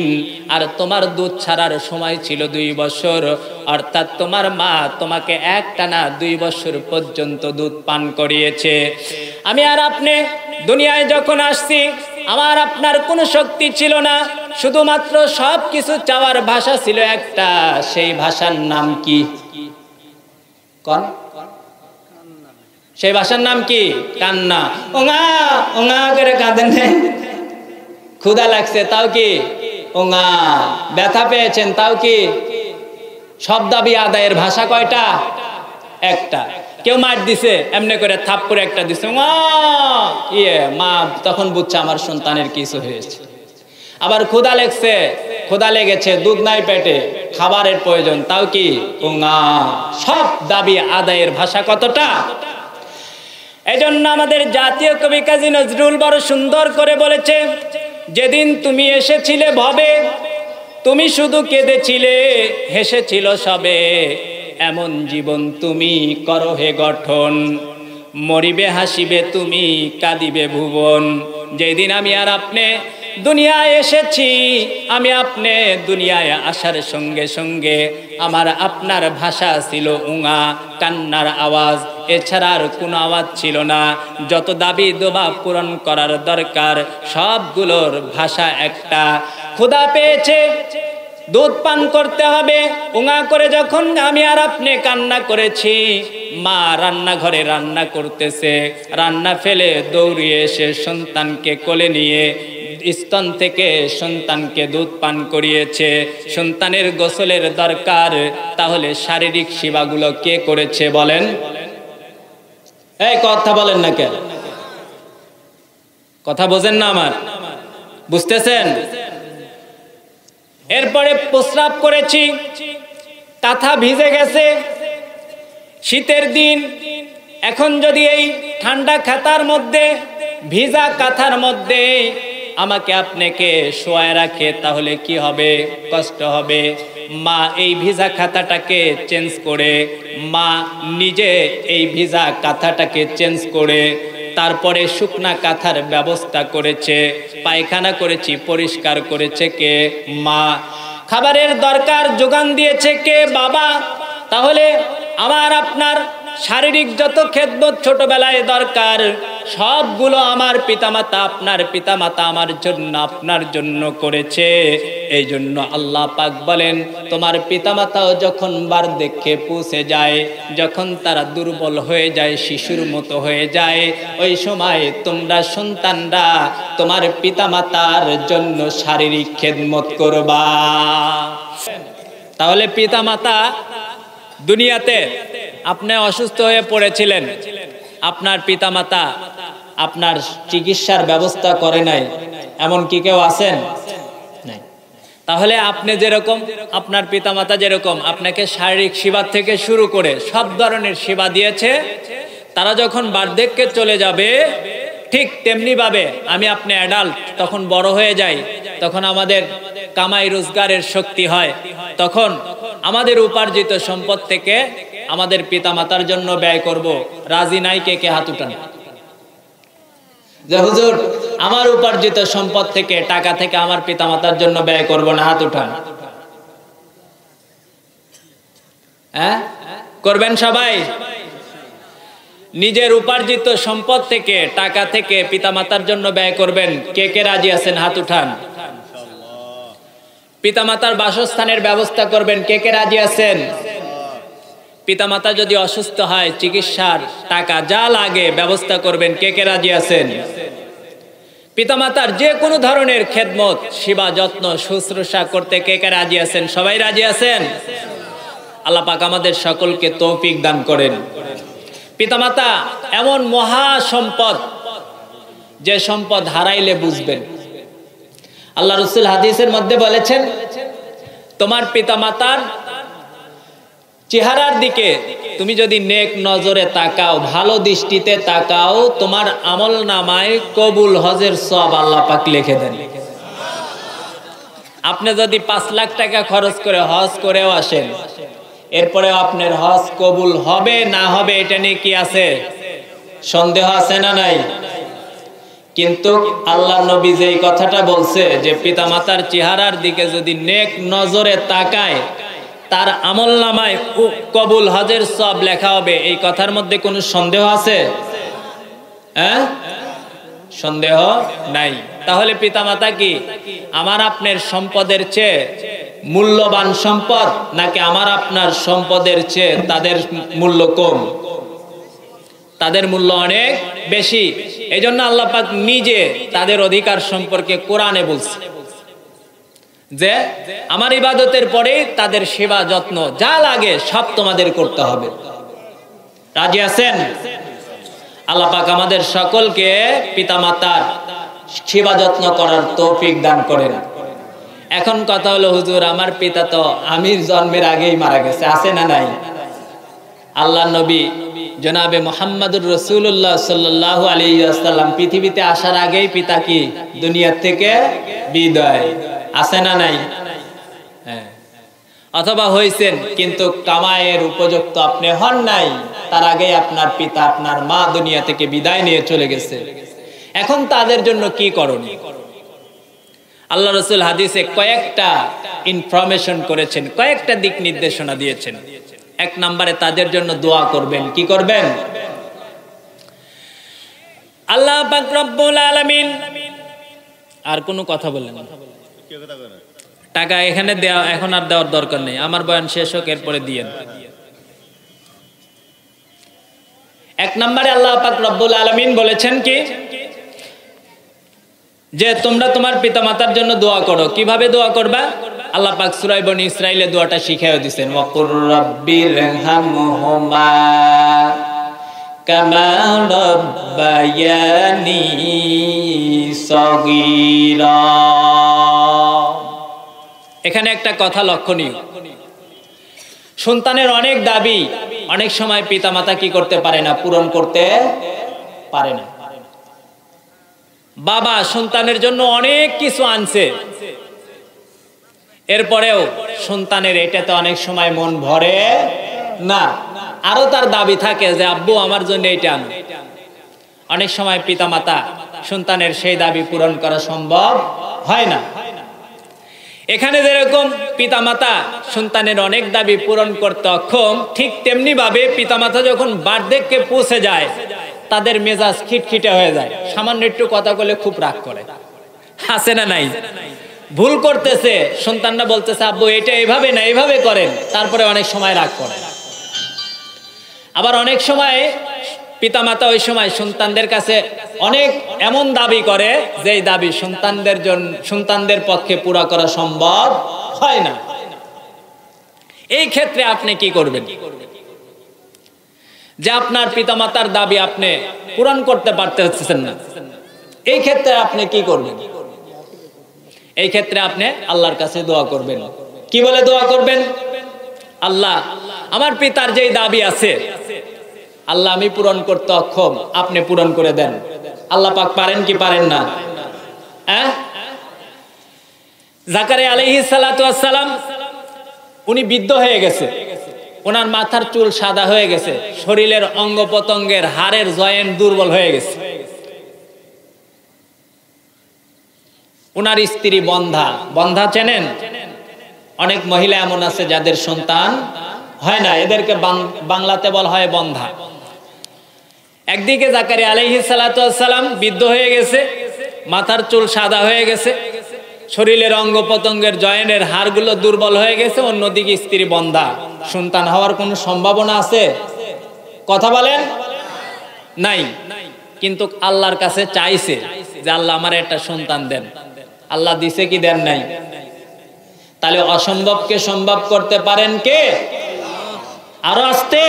আর তোমার দুধ ছাড়ার সময় ছিল 2 বছর, অর্থাৎ তোমার মা তোমাকে একটানা 2 বছর পর্যন্ত দুধ পান করিয়েছে। আমি আর আপনি দুনিয়ায় যখন আসছি, আমার আপনার কোনো শক্তি ছিল না, শুধুমাত্র সব কিছু চাওয়ার ভাষা ছিল একটা, সেই ভাষার নাম কি? কোন? সেই ভাষার নাম কি? কান্না। ওঙা ওঙা করে কাঁদেন, ক্ষুধা লাগছে তাও কি ওঙা, ব্যথা পেয়েছেন তাও কি। সব দাবি আদায়ের ভাষা কয়টা? একটা। কেউ মার দিছে, এমনি করে থাপ্পড়ে একটা দিছে, মা তখন বুঝছে আমার সন্তানের কিছু হয়েছে। আবার ক্ষুধা লেগছে, ক্ষুধা লেগেছে, দুধ নাই পেটে, খাবারের প্রয়োজন, তাও কি ওঙা। সব দাবি আদায়ের ভাষা কতটা? এজন্য আমাদের জাতীয় কবি কাজী নজরুল বড় সুন্দর করে বলেছে, যেদিন তুমি এসেছিলে ভবে, তুমি শুধু কেঁদেছিলে, হেসেছিল সবে, এমন জীবন তুমি করো হে গঠন, মরিবে হাসিবে তুমি, কাঁদিবে ভুবন। যেদিন আমি আর আপনি দুনিয়ায় এসেছি, আমি আপনি দুনিয়ায় আসার সঙ্গে সঙ্গে আমার আপনার ভাষা ছিল উঙা, কান্নার আওয়াজ, এছাড়া আর কোনো আওয়াজ ছিল না। যত দাবি দোবা পূরণ করার দরকার সবগুলোর ভাষা একটা। ক্ষুধা পেয়েছে, দুধ পান করতে হবে। উঙা করে যখন আমি আর আপনি কান্না করেছি, মা রান্নাঘরে রান্না করতেছে, রান্না ফেলে দৌড়িয়ে এসে সন্তানকে কোলে নিয়ে স্তন থেকে সন্তানকে দুধ পান করিয়েছে। সন্তানের গোসলের দরকার, তাহলে শারীরিক সেবাগুলো কে করেছে বলেন? এই কথা বলেন না কেন? কথা বোঝেন না আমার? বুঝতেছেন? এরপরে প্রস্রাব করেছি, কাঁথা ভিজে গেছে, শীতের দিন। এখন যদি এই ঠান্ডা খাতার মধ্যে, ভিজা কাঁথার মধ্যে আমাকে আপনাকে শোয়ায় রাখে, তাহলে কি হবে? কষ্ট হবে। মা এই ভিজা খাতাটাকে চেঞ্জ করে, মা নিজে এই ভিজা কাঁথাটাকে চেঞ্জ করে তারপরে শুকনা কাঁথার ব্যবস্থা করেছে। পায়খানা করেছি, পরিষ্কার করেছে কে? মা। খাবারের দরকার যোগান দিয়েছে কে? বাবা। তাহলে আমার আপনার শারীরিক যত খেদমত ছোটবেলায় দরকার, সবগুলো আমার পিতামাতা, আপনার পিতামাতা আমার জন্য, আপনার জন্য করেছে। এই জন্য আল্লাহ পাক বলেন, তোমার পিতামাতাও যখন বার্ধক্যে পৌঁছে যায়, যখন তারা দুর্বল হয়ে যায়, শিশুর মতো হয়ে যায়, ওই সময় তোমরা সন্তানরা তোমার পিতামাতার জন্য শারীরিক খেদমত করবা। তাহলে পিতামাতা দুনিয়াতে আপনি অসুস্থ হয়ে পড়েছিলেন, আপনার পিতামাতা আপনার চিকিৎসার ব্যবস্থা করে নাই, এমন কি কেউ আছেন? নাই। তাহলে আপনি যেরকম, আপনার পিতামাতা যেরকম আপনাকে শারীরিক সেবা থেকে শুরু করে সব ধরনের সেবা দিয়েছে, তারা যখন বার্ধক্যে চলে যাবে, ঠিক তেমনি ভাবে আমি আপনি অ্যাডাল্ট, তখন বড় হয়ে যাই, তখন আমাদের কামাই রোজগারের শক্তি হয়, তখন আমাদের উপার্জিত সম্পদ থেকে আমাদের পিতামাতার জন্য ব্যয় করব। রাজি নাই কে? কে হাত উঠান। যে হুজুর, আমার উপার্জিত সম্পদ থেকে, টাকা থেকে আমার পিতামাতার জন্য ব্যয় করব না, হাত উঠান। হ্যাঁ, করবেন সবাই? নিজের উপার্জিত সম্পদ থেকে, টাকা থেকে পিতামাতার জন্য ব্যয় করবেন। কে কে রাজি আছেন? হাত উঠান। পিতামাতার বাসস্থানের ব্যবস্থা করবেন। কে কে রাজি আছেন? পিতামাতা যদি অসুস্থ হয়, চিকিৎসার টাকা যা লাগে ব্যবস্থা করবেন। কে কে রাজি আছেন? পিতামাতার যে কোনো ধরনের খেদমত, সেবা, যত্ন, শুশ্রূষা করতে কে কে রাজি আছেন? সবাই রাজি আছেন? আল্লাহ পাক আমাদের সকলকে তৌফিক দান করেন। পিতামাতা এমন মহা সম্পদ, যে সম্পদ হারাইলে বুঝবেন। আল্লাহ রাসূল হাদিসের মধ্যে বলেছেন, তোমার পিতামাতার চেহারার দিকে তুমি যদি নেক নজরে তাকাও, ভালো দৃষ্টিতে তাকাও, তোমার আমল নামায় কবুল হজের সওয়াব আল্লাহ পাক লিখে দেন। আপনি যদি 5 লাখ টাকা খরচ করে হজ করেও আসেন, এরপরে আপনার হজ কবুল হবে না হবে এটা নিয়ে কি আছে? সন্দেহ আছে না নাই? কিন্তু আল্লাহ নবী যে কথাটা বলছে, যে পিতামাতার চেহারার দিকে যদি নেক নজরে তাকায়, তার আমলনামায় কবুল হজের সওয়াব লেখা হবে, এই কথার মধ্যে কোনো সন্দেহ আছে? হ্যাঁ, সন্দেহ নাই। তাহলে পিতামাতা কি আমার আপনার সম্পদের চেয়ে মূল্যবান সম্পদ, নাকি আমার আপনার সম্পদের চেয়ে তাদের মূল্য কম? তাদের মূল্য অনেক বেশি। এই জন্য আল্লাহ পাক নিজে তাদের অধিকার সম্পর্কে কোরআনে বলছে যে আমার ইবাদতের পরে তাদের সেবা যত্ন যা লাগে সব তোমাদের করতে হবে। রাজি আছেন? আল্লাহ পাক আমাদের সকলকে পিতামাতার সেবা যত্ন করার তৌফিক দান করেন। এখন কথা হলো, হুজুর আমার পিতা তো আমির জন্মের আগেই মারা গেছে, আছে না নাই? আল্লাহ নবী জনাবে মুহাম্মদুর রাসূলুল্লাহ সাল্লাল্লাহু আলাইহি ওয়াসাল্লাম পৃথিবীতে আসার আগেই পিতা কি দুনিয়া থেকে বিদায়, আছে না নাই? হ্যাঁ। অথবা হইছেন কিন্তু কামায়ের উপযুক্ত আপনি হন নাই, তার আগেই আপনার পিতা, আপনার মা দুনিয়া থেকে বিদায় নিয়ে চলে গেছে। এখন তাদের জন্য কি করণীয়? আল্লাহ রাসূল হাদিসে কয়েকটা ইনফরমেশন করেছেন, কয়েকটা দিক নির্দেশনা দিয়েছেন। 1 নম্বরে তাদের জন্য দোয়া করবেন। কি করবেন? আল্লাহ পাক রব্বুল আলামিন, আর কোনো কথা বললেন না, টাকা এখানে দেওয়া, এখন আর দেওয়ার দরকার নেই, আমার বয়ান শেষ হোক এরপরে দিয়েন। এক নম্বরে আল্লাহ পাক রব্বুল আলামিন বলেছেন কি, যে তোমরা তোমার পিতামাতার জন্য দোয়া করো। কিভাবে দোয়া করবা? আল্লাহ পাক সূরা বনী ইসরাঈলে দোয়াটা শিখিয়ে দিয়েছেন, ওয়াকুর রাব্বিরহামহুমা কামা রাব্বায়ানি সগীরা। এখানে একটা কথা লক্ষণীয়, সন্তানের অনেক দাবি অনেক সময় পিতামাতা কি করতে পারে না, পূরণ করতে পারে না। বাবা সন্তানের জন্য অনেক কিছু আনছে, এরপরেও সন্তানের এটাতে অনেক সময় মন ভরে না, আরো তার দাবি থাকে যে আব্বু আমার জন্য এটা আনো। অনেক সময় পিতামাতা সন্তানের সেই দাবি পূরণ করা সম্ভব হয় না। এখানে যেরকম পিতামাতা সন্তানের অনেক দাবি পূরণ করতে অক্ষম, ঠিক তেমনি ভাবে পিতামাতা যখন বার্ধক্যে পৌঁছে যায় তাদের মেজাজ খিটখিটে হয়ে যায়, সামান্য একটু কথা বলে খুব রাগ করে, আছে না নাই? ভুল করতেছে, সন্তানরা বলতেছে আব্বু এটা এইভাবে না এইভাবে করেন, তারপরে অনেক সময় রাগ করে। আবার অনেক সময় পিতামাতা ওই সময় সন্তানদের কাছে অনেক এমন দাবি করে যে দাবি সন্তানদের পক্ষে পুরা করা সম্ভব হয় না। এই ক্ষেত্রে আপনি কি করবেন? যে আপনার পিতামাতার দাবি আপনি পূরণ করতে পারতেছেন না, এই ক্ষেত্রে আপনি কি করবেন? এই ক্ষেত্রে আপনি আল্লাহর কাছে দোয়া করবেন। কি বলে দোয়া করবেন? আল্লাহ আমার পিতার যেই দাবি আছে আল্লাহ আমি পূরণ করতে অক্ষম, আপনি পূরণ করে দেন। আল্লাহ পাক পারেন কি পারেন না? জাকারিয়া আলাইহিস সালাতু ওয়াস সালাম উনি বৃদ্ধ হয়ে গেছে, ওনার মাথার চুল সাদা হয়ে গেছে, শরীরের অঙ্গ প্রত্যঙ্গের হাড়ের জয়েন্ট দুর্বল হয়ে গেছে। ওনার স্ত্রী বন্ধা, বন্ধা চেনেন? অনেক মহিলা এমন আছে যাদের সন্তান হয় না, এদেরকে বাংলাতে বলা হয় বন্ধা। একদিকে জাকারিয়া আলাইহিস সালাতু ওয়াস সালাম বৃদ্ধ হয়ে গেছে, মাথার চুল সাদা হয়ে গেছে, শরীরের অঙ্গ প্রত্যঙ্গের জয়েন্টের হাড়গুলো দুর্বল হয়ে গেছে, অন্যদিকে স্ত্রী বন্ধা। সন্তান হওয়ার কোনো সম্ভাবনা আছে? কথা বলেন নাই। কিন্তু আল্লাহর কাছে চাইছে যে আল্লাহ আমার একটা সন্তান দেন। আল্লাহ দিছে কি দেন নাই? তাহলে অসম্ভবকে সম্ভব করতে পারেন কে? আরো আসতে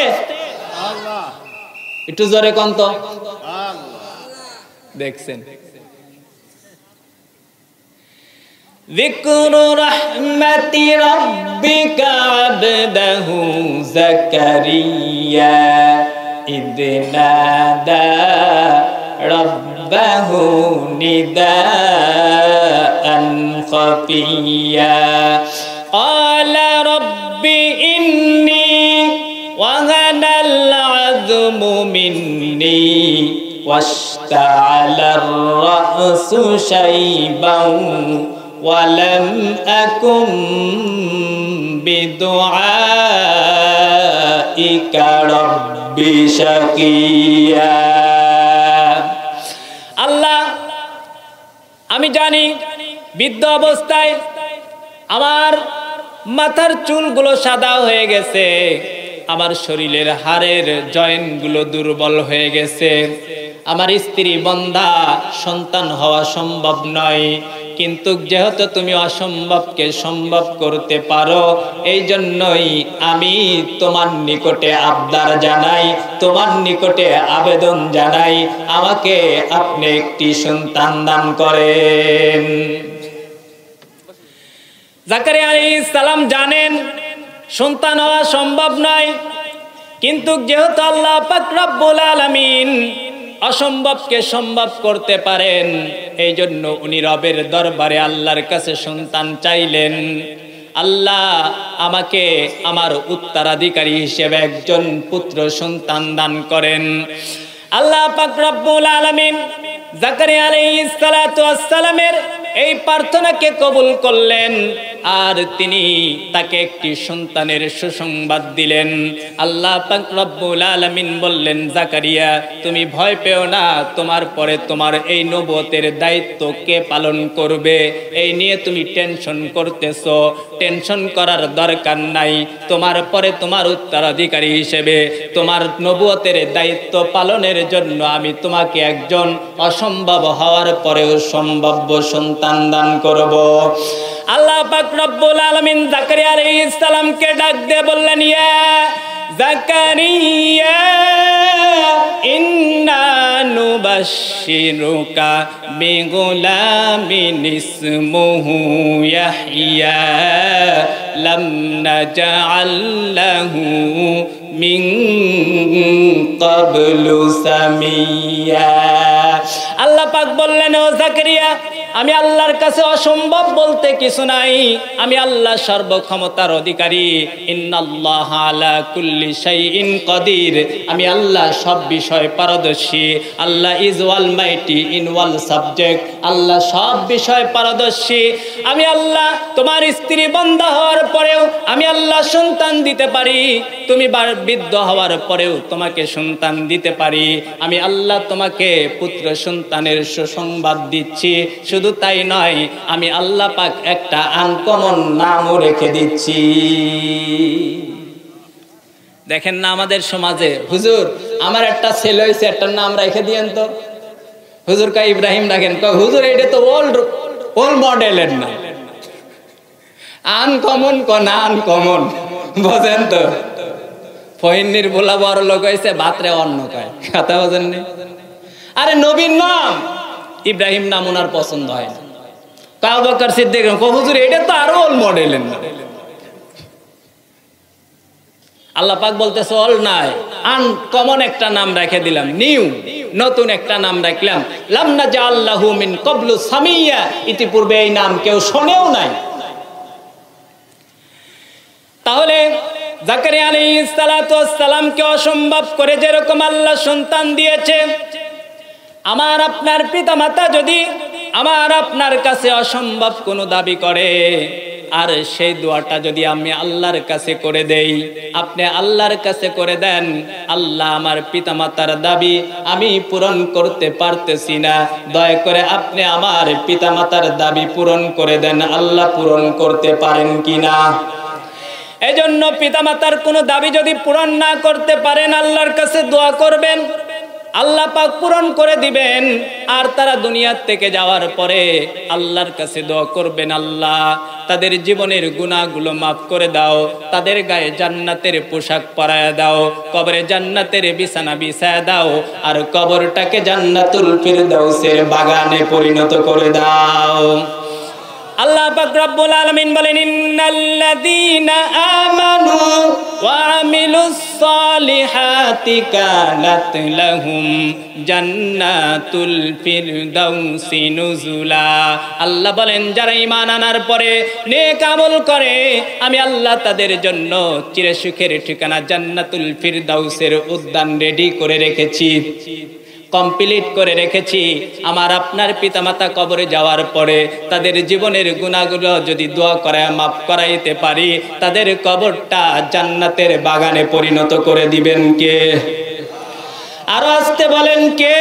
একটু জোরে কোন তো। দেখছেন, যিকরু রাহমাতি রাব্বিকা আবদাহু যাকারিয়া ইয নাদা রাব্বাহু নিদাআন খাফিয়া ক্বালা রাব্বি ইন্নী ওয়াহানাল আযমু মিন্নী ওয়াশতাআলার রা'সু শাইবান ওয়ালাম আকুম বিদুআইকা রাব্বি শাকিয়া। আল্লাহ আমি জানি বৃদ্ধ অবস্থায় আমার মাথার চুলগুলো সাদা হয়ে গেছে, আমার শরীরের হাড়ের জয়েন্টগুলো দুর্বল হয়ে গেছে, আমার স্ত্রী বন্ধা, সন্তান হওয়া সম্ভব নয়। কিন্তু যেহেতু তুমি অসম্ভবকে সম্ভব করতে পারো, এই জন্যই আমি তোমার নিকটে আবদার জানাই, তোমার নিকটে আবেদন জানাই, আমাকে আপনি একটি সন্তান দান করেন। জাকারিয়া আলাইহিস সালাম জানেন সন্তান হওয়া সম্ভব নয়, কিন্তু যেহেতু আল্লাহ পাক রব্বুল আলামিন অসম্ভবকে সম্ভব করতে পারেন, এই জন্য উনি রবের দরবারে আল্লাহর কাছে সন্তান চাইলেন। আল্লাহ আমাকে আমার উত্তরাধিকারী হিসেবে একজন পুত্র সন্তান দান করেন। আল্লাহ পাক রব্বুল আলামিন জাকারিয়া আলাইহিস সালাতু ওয়াস সালামের এই প্রার্থনাকে কবুল করলেন। আর তিনি তাকে একটি সন্তানের সুসংবাদ দিলেন। আল্লাহ পাক রব্বুল আলামিন বললেন, জাকারিয়া তুমি ভয় পেও না, তোমার পরে তোমার এই নবুয়তের দায়িত্ব কে পালন করবে এই নিয়ে তুমি টেনশন করতেছো। টেনশন করার দরকার নাই, তোমার পরে তোমার উত্তরাধিকারী হিসেবে তোমার নবুয়তের দায়িত্ব পালনের জন্য আমি তোমাকে একজন অসম্ভব হওয়ার পরেও সম্ভাব্য সন্তান দান করব। আল্লাহ পাক রব্বুল আলামিন জাকারিয়া আলাইহিস সালামকে ডাক দিয়ে বললেন, ইয়া জাকারিয়া ইন্না নুবাশশিরুকা বিগুলামিন ইসমুহু ইয়াহইয়া লাম নাজআল লাহু মিন ক্বাবলু সামিয়া। আল্লাহ পাক বললেন, ও জাকারিয়া আমি আল্লাহর কাছে অসম্ভব বলতে কিছু নাই, আমি আল্লাহ সর্বক্ষমতার অধিকারী। ইন্নাল্লাহা আলা কুল্লি শাইইন কাদির, আমি আল্লাহ সব বিষয় পারদর্শী। Allah is almighty in all subject, আল্লাহ সব বিষয় পারদর্শী। আমি আল্লাহ তোমার স্ত্রী বান্দা হওয়ার পরেও আমি আল্লাহ সন্তান দিতে পারি, তুমি বৃদ্ধ হওয়ার পরেও তোমাকে সন্তান দিতে পারি। আমি আল্লাহ তোমাকে পুত্র সন্তানের সুসংবাদ দিচ্ছি। শুধু তাই নয়, আমি আল্লাহ পাক একটা আনকমন নামও রেখে দিচ্ছি। দেখেন না আমাদের সমাজে, হুজুর আমার একটা ছেলে হয়েছে, একটা নাম রেখে দিয়েন তো। হুজুর কা ইব্রাহিম রাখেন, হুজুর এটা তো ওল্ড মডেলের না, আনকমন না আনকমন, বোঝেন তো। ফহিনীর বলা বড় লোক হয়েছে, ভাতরে অন্য কয়, কথা বোঝেন নি? আরে নবীর নাম ইব্রাহিম নাম ওনার পছন্দ হয় না। আবু বকর সিদ্দিক হুজুর এটা তো আরো ওল্ড মডেলের না। আল্লাহ পাক বলতেছে অল নাই, আনকমন একটা নাম রেখে দিলাম, নিউ নতুন একটা নাম রাখলাম, লাম নাজআল লাহু মিন ক্বাবলু সামিয়া, ইতিপূর্বে এই নাম কেউ শোনেও নাই। তাহলে জাকারিয়া আলাইহিস সালাতু ওয়াস সালামকে অসম্ভব করে যেরকম আল্লাহ সন্তান দিয়েছে, আমার আপনার পিতামাতা যদি আমার আপনার কাছে অসম্ভব কোনো দাবি করে, আর সেই দোয়াটা যদি আমি আল্লাহর কাছে করে দেই, আপনি আল্লাহর কাছে করে দেন, আল্লাহ আমার পিতামাতার দাবি আমি পূরণ করতে পারতেছি না, দয়া করে আপনি আমার পিতামাতার দাবি পূরণ করে দেন। আল্লাহ পূরণ করতে পারেন কিনা? এজন্য পিতামাতার কোনো দাবি যদি পূরণ না করতে পারেন, আল্লাহর কাছে দোয়া করবেন, আল্লাহ পাক পূরণ করে দিবেন। আর তারা দুনিয়ার থেকে যাওয়ার পরে আল্লাহর কাছে দোয়া করবেন, আল্লাহ তাদের জীবনের গুনাহগুলো মাফ করে দাও, তাদের গায়ে জান্নাতের পোশাক পরায়া দাও, কবরে জান্নাতের বিছানা বিছায়া দাও, আর কবরটাকে জান্নাতুল ফিরদাউসের বাগানে পরিণত করে দাও। আল্লাহ পাক রব্বুল আলামিন বলেন, ইন্নাল্লাযীনা আমানু ওয়া আমিলুস সালিহাতি কানাত লাহুম জান্নাতুল ফিরদাউসি নুজুলা। আল্লাহ বলেন, যারা ঈমান আনার পরে নেক আমল করে আমি আল্লাহ তাদের জন্য চিরসুখের ঠিকানা জান্নাতুল ফিরদাউসের উদ্যান রেডি করে রেখেছি, কমপ্লিট করে রেখেছি। আমার আপনার পিতামাতা কবরে যাওয়ার পরে তাদের জীবনের গুনাহগুলো যদি দোয়া করায় মাফ করাইতে পারি, তাদের কবরটা জান্নাতের বাগানে পরিণত করে দিবেন কে? আরো আসতে বলেন কে?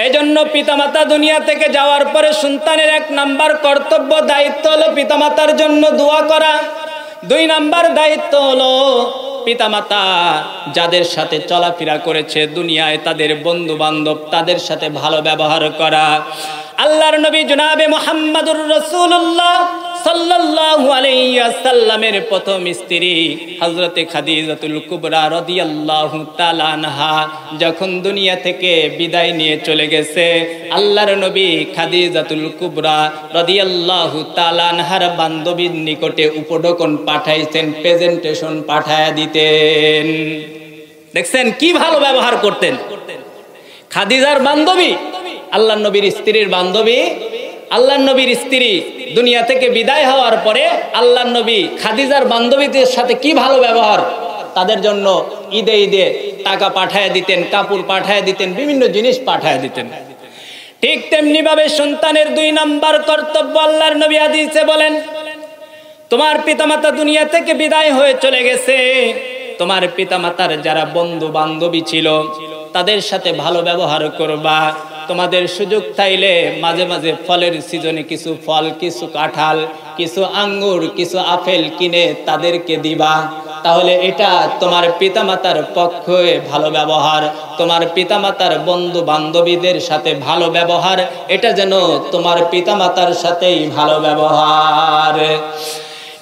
এজন্য পিতামাতা দুনিয়া থেকে যাওয়ার পরে সন্তানের 1 নাম্বার কর্তব্য দায়িত্ব হলো পিতামাতার জন্য দোয়া করা। 2 নাম্বার দায়িত্ব হলো পিতামাতা যাদের সাথে চলাফেরা করেছে দুনিয়ায়, তাদের বন্ধু বান্ধব, তাদের সাথে ভালো ব্যবহার করা। আল্লাহর নবী জনাবে মুহাম্মদুর রাসূলুল্লাহ সাল্লাল্লাহু আলাইহি ওয়াসাল্লামের প্রথম স্ত্রী হযরতে খাদিজাতুল কুবরা রাদিয়াল্লাহু তাআলা আনহা যখন দুনিয়া থেকে বিদায় নিয়ে চলে গেছে, আল্লাহর নবী খাদিজাতুল কুবরা রাদিয়াল্লাহু তাআলা আনহার বান্ধবীর নিকটে উপঢৌকন পাঠাইছেন, প্রেজেন্টেশন পাঠায়া দিতেন। দেখছেন কি ভালো ব্যবহার করতেন। খাদিজার বান্ধবী, আল্লাহর নবীর স্ত্রীর বান্ধবী, আল্লাহর নবীর স্ত্রী দুনিয়া থেকে বিদায় হওয়ার পরে আল্লাহর নবী খাদিজার বান্ধবীদের সাথে কি ভালো ব্যবহার, তাদের জন্য ঈদে ঈদে টাকা পাঠায় দিতেন, কাপড় পাঠায় দিতেন, বিভিন্ন জিনিস পাঠায় দিতেন। ঠিক তেমনি ভাবে সন্তানের 2 নাম্বার কর্তব্য, আল্লাহর নবী হাদিসে বলেন, তোমার পিতামাতা দুনিয়া থেকে বিদায় হয়ে চলে গেছে, তোমার পিতামাতার যারা বন্ধু বান্ধবী ছিল তাদের সাথে ভালো ব্যবহার করবা। তোমাদের সুযোগ চাইলে মাঝে মাঝে ফলের সিজনে কিছু ফল, কিছু কাঁঠাল, কিছু আঙ্গুর, কিছু আপেল কিনে তাদেরকে দিবা। তাহলে এটা তোমার পিতামাতার পক্ষে ভালো ব্যবহার। তোমার পিতামাতার বন্ধু বান্ধবীদের সাথে ভালো ব্যবহার, এটা যেন তোমার পিতামাতার সাথেই ভালো ব্যবহার।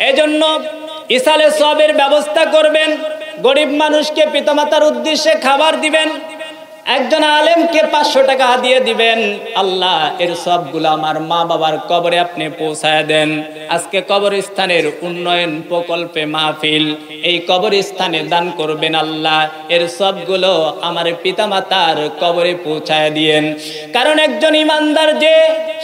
এজন্য ইসালে সওয়াবের ব্যবস্থা করবেন। গরিব মানুষকে পিতামাতার উদ্দেশ্যে খাবার দিবেন। একজন আলেমকে 500 টাকা দিয়ে দিবেন। আল্লাহ এর সবগুলো আমার মা বাবার কবরে আপনি পৌঁছায় দেন। আজকে কবরস্থানের উন্নয়ন প্রকল্পে মাহফিল, এই কবরস্থানে দান করবেন। আল্লাহ এর সবগুলো আমার পিতামাতার কবরে পৌঁছায় দিয়েন। কারণ একজন ইমানদার যে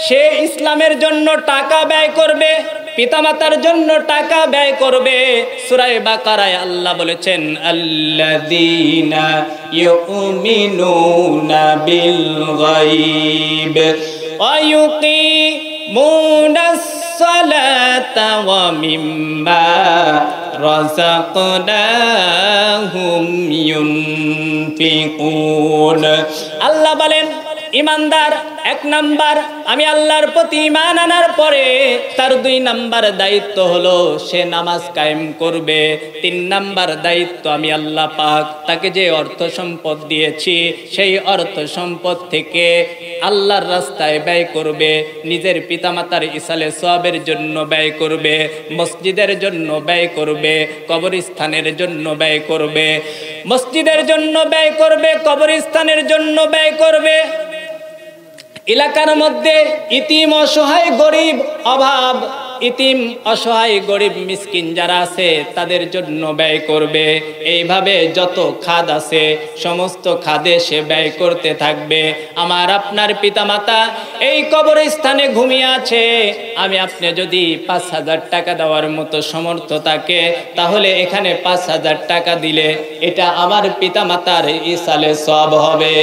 সে ইসলামের জন্য টাকা ব্যয় করবে, পিতামাতার জন্য টাকা ব্যয় করবে। সূরা বাকারায় আল্লাহ বলেছেন, আল্লাযীনা ইউমিনুনা বিল গায়ব ওয়া ইউকিমুনাস সালাতা ওয়া মিম্মা রাযাকনাহুম ইউনফিকুন। আল্লাহ বলেন, ইমানদার 1 নাম্বার আমি আল্লাহর প্রতি ঈমান আনার পরে তার 2 নাম্বার দায়িত্ব হলো সে নামাজ কায়েম করবে। 3 নাম্বার দায়িত্ব আমি আল্লাহ পাক তাকে যে অর্থ সম্পদ দিয়েছি সেই অর্থ সম্পদ থেকে আল্লাহর রাস্তায় ব্যয় করবে, নিজের পিতামাতার ইসালে সওয়াবের জন্য ব্যয় করবে, মসজিদের জন্য ব্যয় করবে, কবরস্থানের জন্য ব্যয় করবে, মসজিদের জন্য ব্যয় করবে, কবরস্থানের জন্য ব্যয় করবে। এলাকার মধ্যে ইতিম, অসহায়, গরিব, অভাব, ইতিম, অসহায়, গরিব, মিসকিন যারা আছে তাদের জন্য ব্যয় করবে। এইভাবে যত খাদ আছে সমস্ত খাদে সে ব্যয় করতে থাকবে। আমার আপনার পিতামাতা এই কবরস্থানে ঘুমিয়ে আছে, আমি আপনি যদি 5000 টাকা দেওয়ার মতো সমর্থ থাকে তাহলে এখানে 5000 টাকা দিলে এটা আমার পিতামাতার ইসালে সওয়াব হবে।